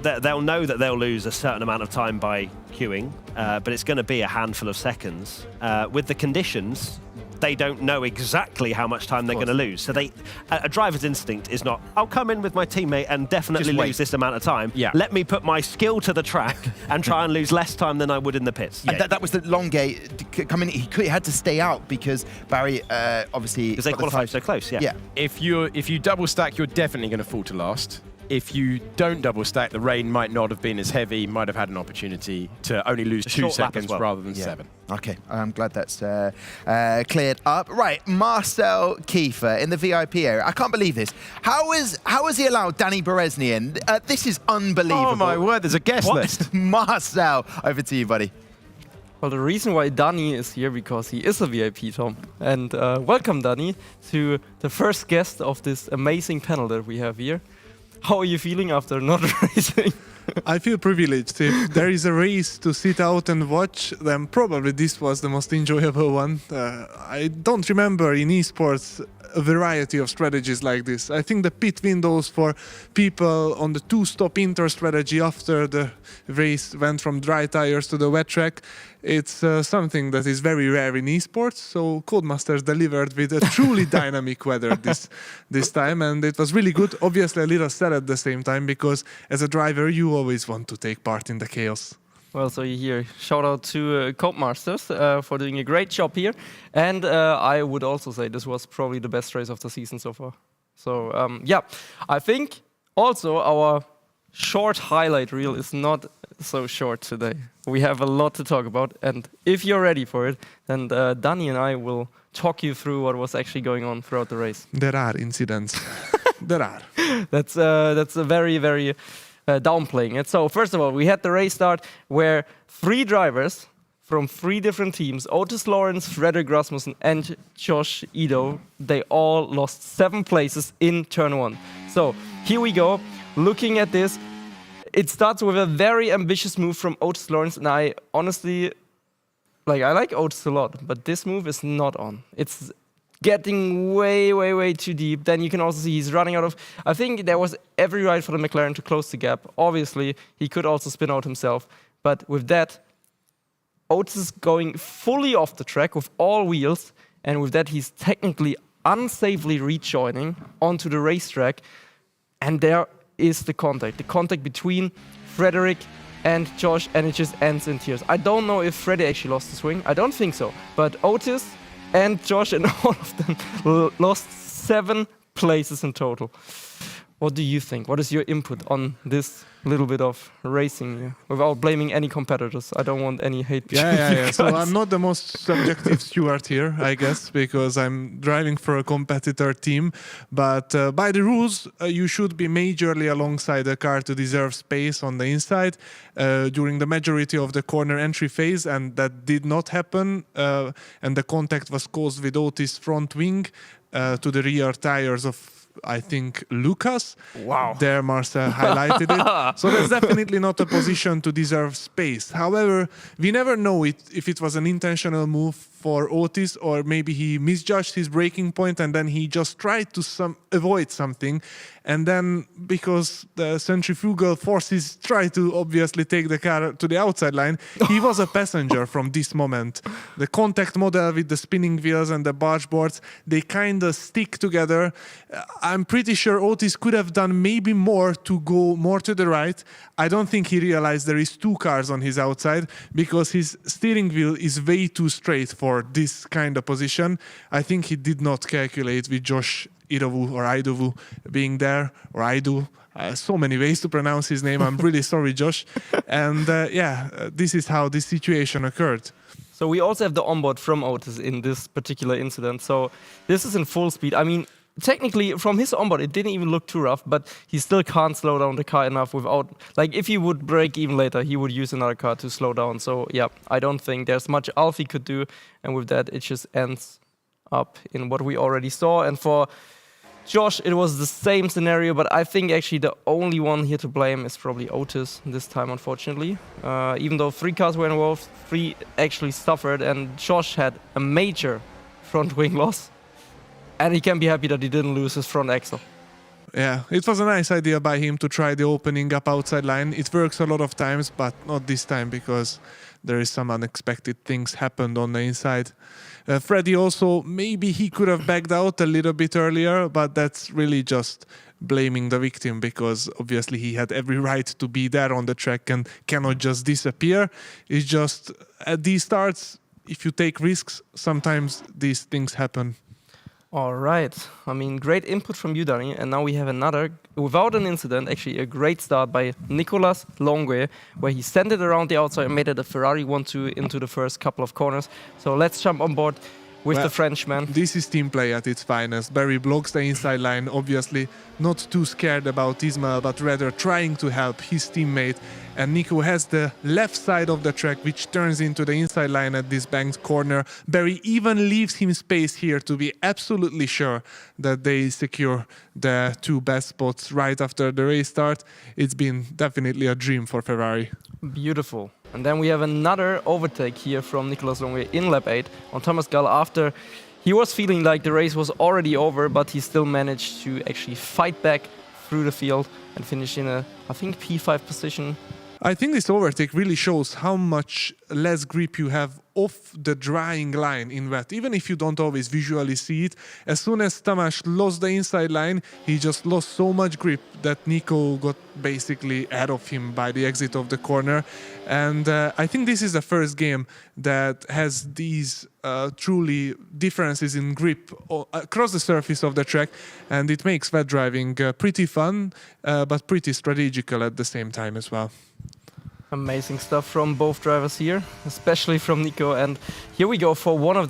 they'll know that they'll lose a certain amount of time by queuing, but it's going to be a handful of seconds. With the conditions, they don't know exactly how much time they're going to lose. So a driver's instinct is not, I'll come in with my teammate and definitely lose this amount of time. Yeah. Let me put my skill to the track and try and lose less time than I would in the pits. And that was the long gate coming. He had to stay out because Barry obviously because they qualified so close. Yeah. If you double stack, you're definitely going to fall to last. If you don't double stack, the rain might not have been as heavy, might have had an opportunity to only lose 2 seconds rather than 7. Okay, I'm glad that's cleared up. Right, Marcel Kiefer in the VIP area. I can't believe this. How has he allowed Danny Berezny in? This is unbelievable. Oh my word, there's a guest list. Marcel, over to you, buddy. Well, the reason why Danny is here because he is a VIP, Tom. And welcome, Danny, to the first guest of this amazing panel that we have here. How are you feeling after not racing? I feel privileged. If there is a race to sit out and watch, then probably this was the most enjoyable one. I don't remember in esports a variety of strategies like this. I think the pit windows for people on the 2-stop inter strategy after the race went from dry tires to the wet track, it's something that is very rare in esports. So Codemasters delivered with a truly dynamic weather this time, and it was really good. Obviously a little sad at the same time because as a driver you always want to take part in the chaos. Well, so you hear, shout out to Codemasters for doing a great job here. And I would also say this was probably the best race of the season so far. So yeah, I think also our short highlight reel is not so short today. We have a lot to talk about. And if you're ready for it, then Danny and I will talk you through what was actually going on throughout the race. There are incidents. There are. That's a very, very... downplaying it. So first of all, we had the race start where 3 drivers from 3 different teams, Otis Lawrence, Frederick Rasmussen and Josh Ido, they all lost 7 places in turn 1. So here we go, looking at this. It starts with a very ambitious move from Otis Lawrence, and I honestly, I like Otis a lot, but this move is not on. It's getting way too deep. Then you can also see he's running out of... I think there was every right for the McLaren to close the gap. Obviously, he could also spin out himself. But with that, Otis is going fully off the track with all wheels. And with that, he's technically unsafely rejoining onto the racetrack. And there is the contact between Frederick and Josh, and it just ends in tears. I don't know if Freddie actually lost the swing. I don't think so. But Otis and Josh and all of them lost 7 places in total. What do you think? What is your input on this little bit of racing here? Without blaming any competitors. I don't want any hate. Yeah. So I'm not the most subjective steward here, I guess, because I'm driving for a competitor team. But by the rules, you should be majorly alongside the car to deserve space on the inside during the majority of the corner entry phase, and that did not happen. And the contact was caused with Otis' front wing to the rear tires of, I think, Lucas. Wow. There Marcel highlighted it. So that's definitely not a position to deserve space. However, we never know if it was an intentional move for Otis, or maybe he misjudged his braking point and then he just tried to avoid something. And then, because the centrifugal forces try to obviously take the car to the outside line, he was a passenger from this moment. The contact model with the spinning wheels and the barge boards, they kind of stick together. I'm pretty sure Otis could have done maybe more to go more to the right. I don't think he realized there is two cars on his outside, because his steering wheel is way too straight for this kind of position. I think he did not calculate with Josh Idovu or Idovu being there, or Idu. So many ways to pronounce his name. I'm really sorry, Josh. And this is how this situation occurred. So we also have the onboard from Otis in this particular incident. So this is in full speed. I mean, technically, from his onboard, it didn't even look too rough, but he still can't slow down the car enough without, like, if he would brake even later, he would use another car to slow down. So, yeah, I don't think there's much Alfie could do. And with that, it just ends up in what we already saw. And for Josh, it was the same scenario, but I think actually the only one here to blame is probably Otis this time, unfortunately. Even though 3 cars were involved, 3 actually suffered, and Josh had a major front wing loss. And he can be happy that he didn't lose his front axle. Yeah, it was a nice idea by him to try the opening up outside line. It works a lot of times, but not this time, because there is some unexpected things happened on the inside. Freddie also, maybe he could have backed out a little bit earlier, but that's really just blaming the victim, because obviously he had every right to be there on the track and cannot just disappear. It's just at these starts, if you take risks, sometimes these things happen. All right. I mean, great input from you, Danny. And now we have another, without an incident, actually a great start by Nicolas Longue, where he sent it around the outside and made it a Ferrari 1-2 into the first couple of corners. So let's jump on board with the Frenchman. This is team play at its finest. Barry blocks the inside line, obviously not too scared about Ismail, but rather trying to help his teammate. And Nico has the left side of the track, which turns into the inside line at this banked corner. Barry even leaves him space here to be absolutely sure that they secure the 2 best spots right after the race start. It's been definitely a dream for Ferrari. Beautiful. And then we have another overtake here from Nicolas Longue in lap 8 on Thomas Gall after he was feeling like the race was already over, but he still managed to actually fight back through the field and finish in a, I think, P5 position. I think this overtake really shows how much less grip you have off the drying line in wet, even if you don't always visually see it. As soon as Tamás lost the inside line, he just lost so much grip that Nico got basically ahead of him by the exit of the corner. And I think this is the first game that has these truly differences in grip across the surface of the track, and it makes wet driving pretty fun, but pretty strategical at the same time as well. Amazing stuff from both drivers here, especially from Nico. And here we go for one of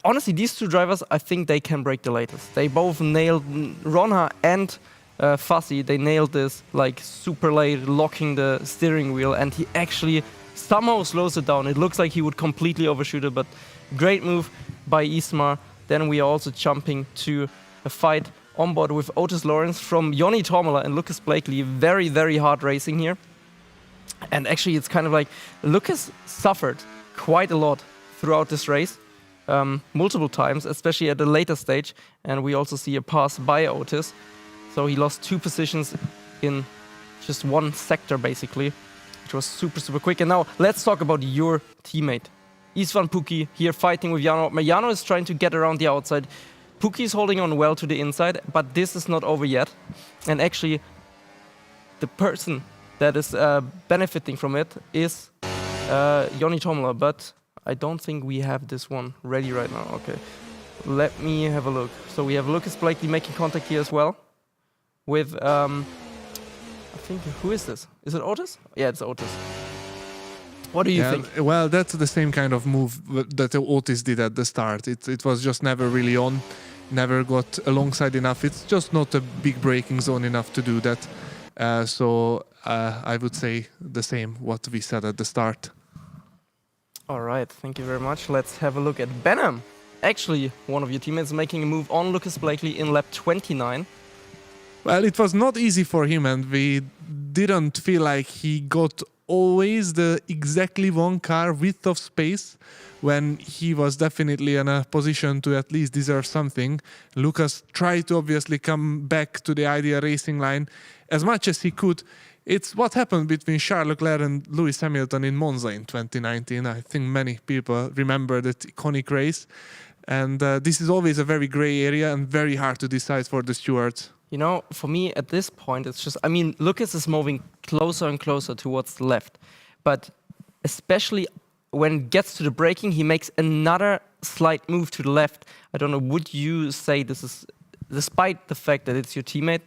honestly, these 2 drivers, I think they can break the latest. They both nailed, Ronha and Fassi, they nailed this like super late, locking the steering wheel, and he actually somehow slows it down. It looks like he would completely overshoot it, but great move by Ismar. Then we are also jumping to a fight on board with Otis Lawrence from Joni Tormola and Lucas Blakely. Very, very hard racing here. And actually, it's kind of like Lucas suffered quite a lot throughout this race, multiple times, especially at the later stage. And we also see a pass by Otis. So he lost 2 positions in just 1 sector, basically, which was super, super quick. And now let's talk about your teammate. Istvan Puki here fighting with Jano. Jano is trying to get around the outside. Puki is holding on well to the inside, but this is not over yet. And actually, the person that is benefiting from it is Joni Tomla, but I don't think we have this one ready right now. Okay, let me have a look. So we have Lucas Blakely making contact here as well. with, I think, who is this? Is it Otis? Yeah, it's Otis. What do you think? Well, that's the same kind of move that Otis did at the start. It was just never really on, never got alongside enough. It's just not a big braking zone enough to do that. So I would say the same what we said at the start. All right, thank you very much. Let's have a look at Benham. Actually, one of your teammates making a move on Lucas Blakely in lap 29. Well, it was not easy for him, and we didn't feel like he got always the exactly one car width of space when he was definitely in a position to at least deserve something. Lucas tried to obviously come back to the ideal racing line as much as he could. It's what happened between Charles Leclerc and Lewis Hamilton in Monza in 2019. I think many people remember that iconic race. And this is always a very gray area and very hard to decide for the stewards. You know, for me at this point, it's just, I mean, Lucas is moving closer and closer towards the left. But especially when it gets to the braking, he makes another slight move to the left. I don't know, would you say this is, despite the fact that it's your teammate,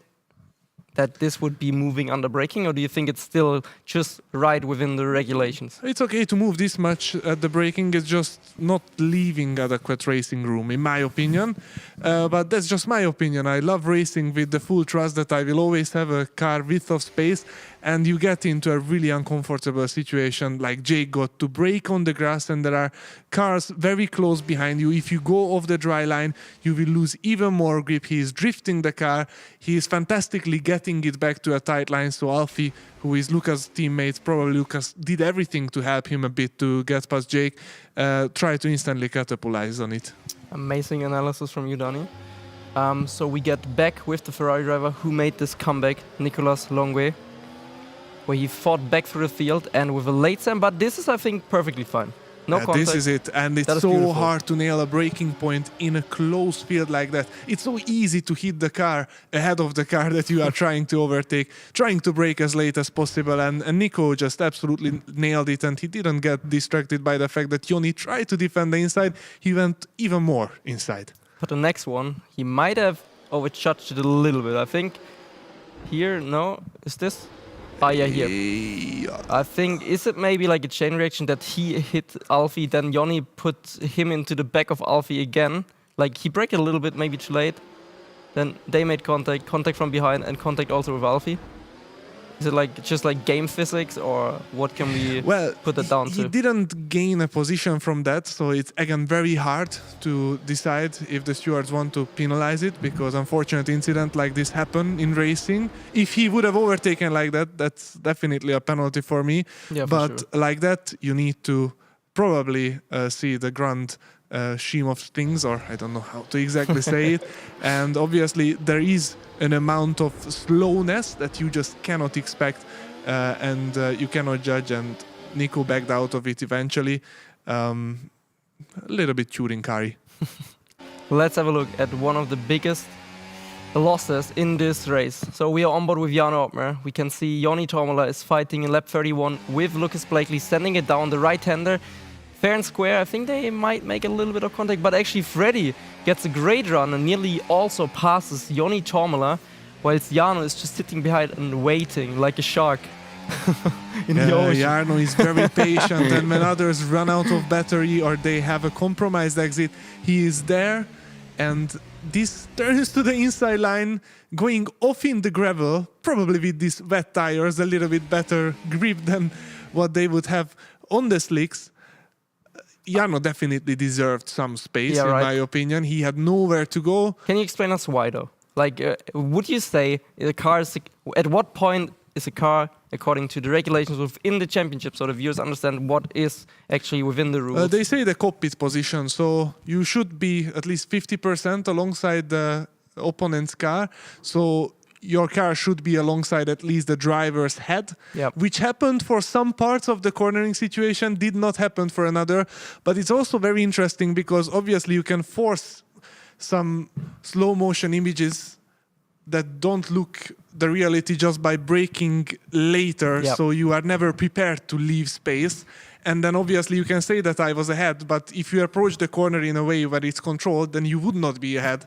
that this would be moving under braking, or do you think it's still just right within the regulations? It's okay to move this much at the braking, it's just not leaving adequate racing room, in my opinion. But that's just my opinion. I love racing with the full trust that I will always have a car width of space, and you get into a really uncomfortable situation like Jake got to brake on the grass, and there are cars very close behind you. If you go off the dry line, you will lose even more grip. He is drifting the car. He is fantastically getting it back to a tight line. So Alfie, who is Lucas' teammate, probably Lucas did everything to help him a bit to get past Jake, try to instantly capitalize on it. Amazing analysis from you, Donny. So we get back with the Ferrari driver who made this comeback, Nicolas Longuet, where he fought back through the field and with a late slam, but this is, I think, perfectly fine. No contact. This is it, and it's so hard to nail a braking point in a close field like that. It's so easy to hit the car ahead of the car that you are trying to overtake, trying to brake as late as possible, and Nico just absolutely nailed it, and he didn't get distracted by the fact that Joni tried to defend the inside. He went even more inside. But the next one, he might have overcharged it a little bit. I think here, no, is this? Ah, yeah, here. I think, is it maybe like a chain reaction that he hit Alfie, then Joni put him into the back of Alfie again? Like, he braked a little bit, maybe too late. Then they made contact from behind, and contact also with Alfie. Is it like just like game physics, or what can we put that down to? He didn't gain a position from that, so it's again very hard to decide if the stewards want to penalize it, because unfortunate incident like this happen in racing. If he would have overtaken like that, that's definitely a penalty for me. Yeah, but like that, you need to probably see the grand scheme of things, or I don't know how to exactly say it. And obviously there is an amount of slowness that you just cannot expect, and you cannot judge, and Nico backed out of it eventually. A little bit touring carry. Let's have a look at one of the biggest losses in this race. So we are on board with Jan Ortmer. We can see Joni Tormola is fighting in lap 31 with Lucas Blakely, sending it down the right-hander. Fair and square, I think they might make a little bit of contact, but actually Freddy gets a great run and nearly also passes Joni Tormola, whilst Jarno is just sitting behind and waiting like a shark in the ocean. Jarno is very patient, and when others run out of battery or they have a compromised exit, he is there, and this turns to the inside line, going off in the gravel, probably with these wet tires, a little bit better grip than what they would have on the slicks. Jarno definitely deserved some space, in my opinion. He had nowhere to go. Can you explain us why, though? Like, would you say the car is, at what point is a car, according to the regulations within the championship, so the viewers understand what is actually within the rules? They say the cockpit position, so you should be at least 50% alongside the opponent's car. So your car should be alongside at least the driver's head, which happened for some parts of the cornering situation, did not happen for another. But it's also very interesting because obviously you can force some slow motion images that don't look the reality just by braking later, so you are never prepared to leave space. And then obviously you can say that I was ahead, but if you approach the corner in a way where it's controlled, then you would not be ahead.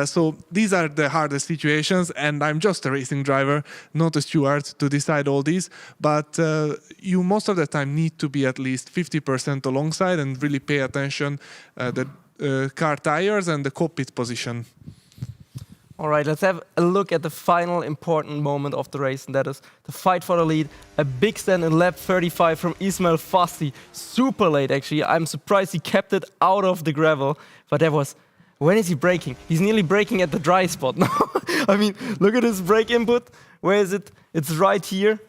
So these are the hardest situations, and I'm just a racing driver, not a steward, to decide all these. But you most of the time need to be at least 50% alongside and really pay attention the car tires and the cockpit position. All right, let's have a look at the final important moment of the race, and that is the fight for the lead. A big stand in lap 35 from Ismail Fassi. Super late, actually. I'm surprised he kept it out of the gravel. But that was... When is he braking? He's nearly braking at the dry spot now. I mean, look at his brake input. Where is it? It's right here.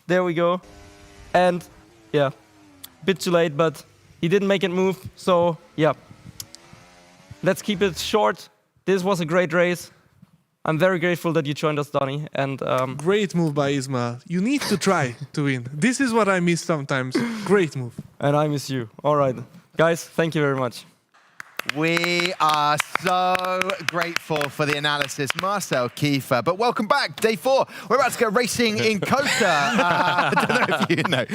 There we go. And, yeah, bit too late, but he didn't make it move. So, yeah, let's keep it short. This was a great race. I'm very grateful that you joined us, Donny. And great move by Ismail. You need to try to win. This is what I miss sometimes. Great move. And I miss you. All right, guys, thank you very much. We are so grateful for the analysis, Marcel Kiefer. But welcome back, day 4. We're about to go racing in Kota. I don't know if you know.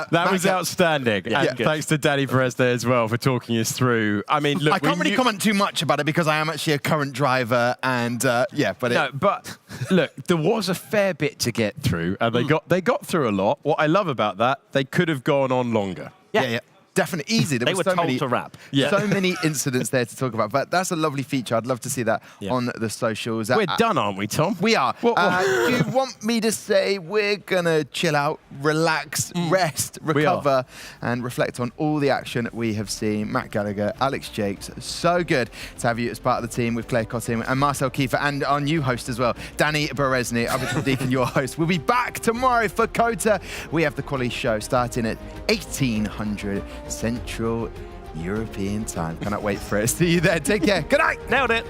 That was outstanding. Yeah. And thanks to Danny Perez there as well for talking us through. I mean, look, I can't really comment too much about it because I am actually a current driver, and but look, there was a fair bit to get through, and they got through a lot. What I love about that, they could have gone on longer. Yeah. Definitely easy. They were told to wrap. So many incidents there to talk about. But that's a lovely feature. I'd love to see that on the socials. We're done, aren't we, Tom? We are. Do you want me to say we're going to chill out, relax, rest, recover, and reflect on all the action we have seen? Matt Gallagher, Alex Jakes, so good to have you as part of the team with Claire Cottin and Marcel Kiefer, and our new host as well, Danny Berezny. I'll be Deacon, your host. We'll be back tomorrow for Kota. We have the quality show starting at 1800 Central European time. Cannot wait for it. See you there. Take care. Good night. Nailed it.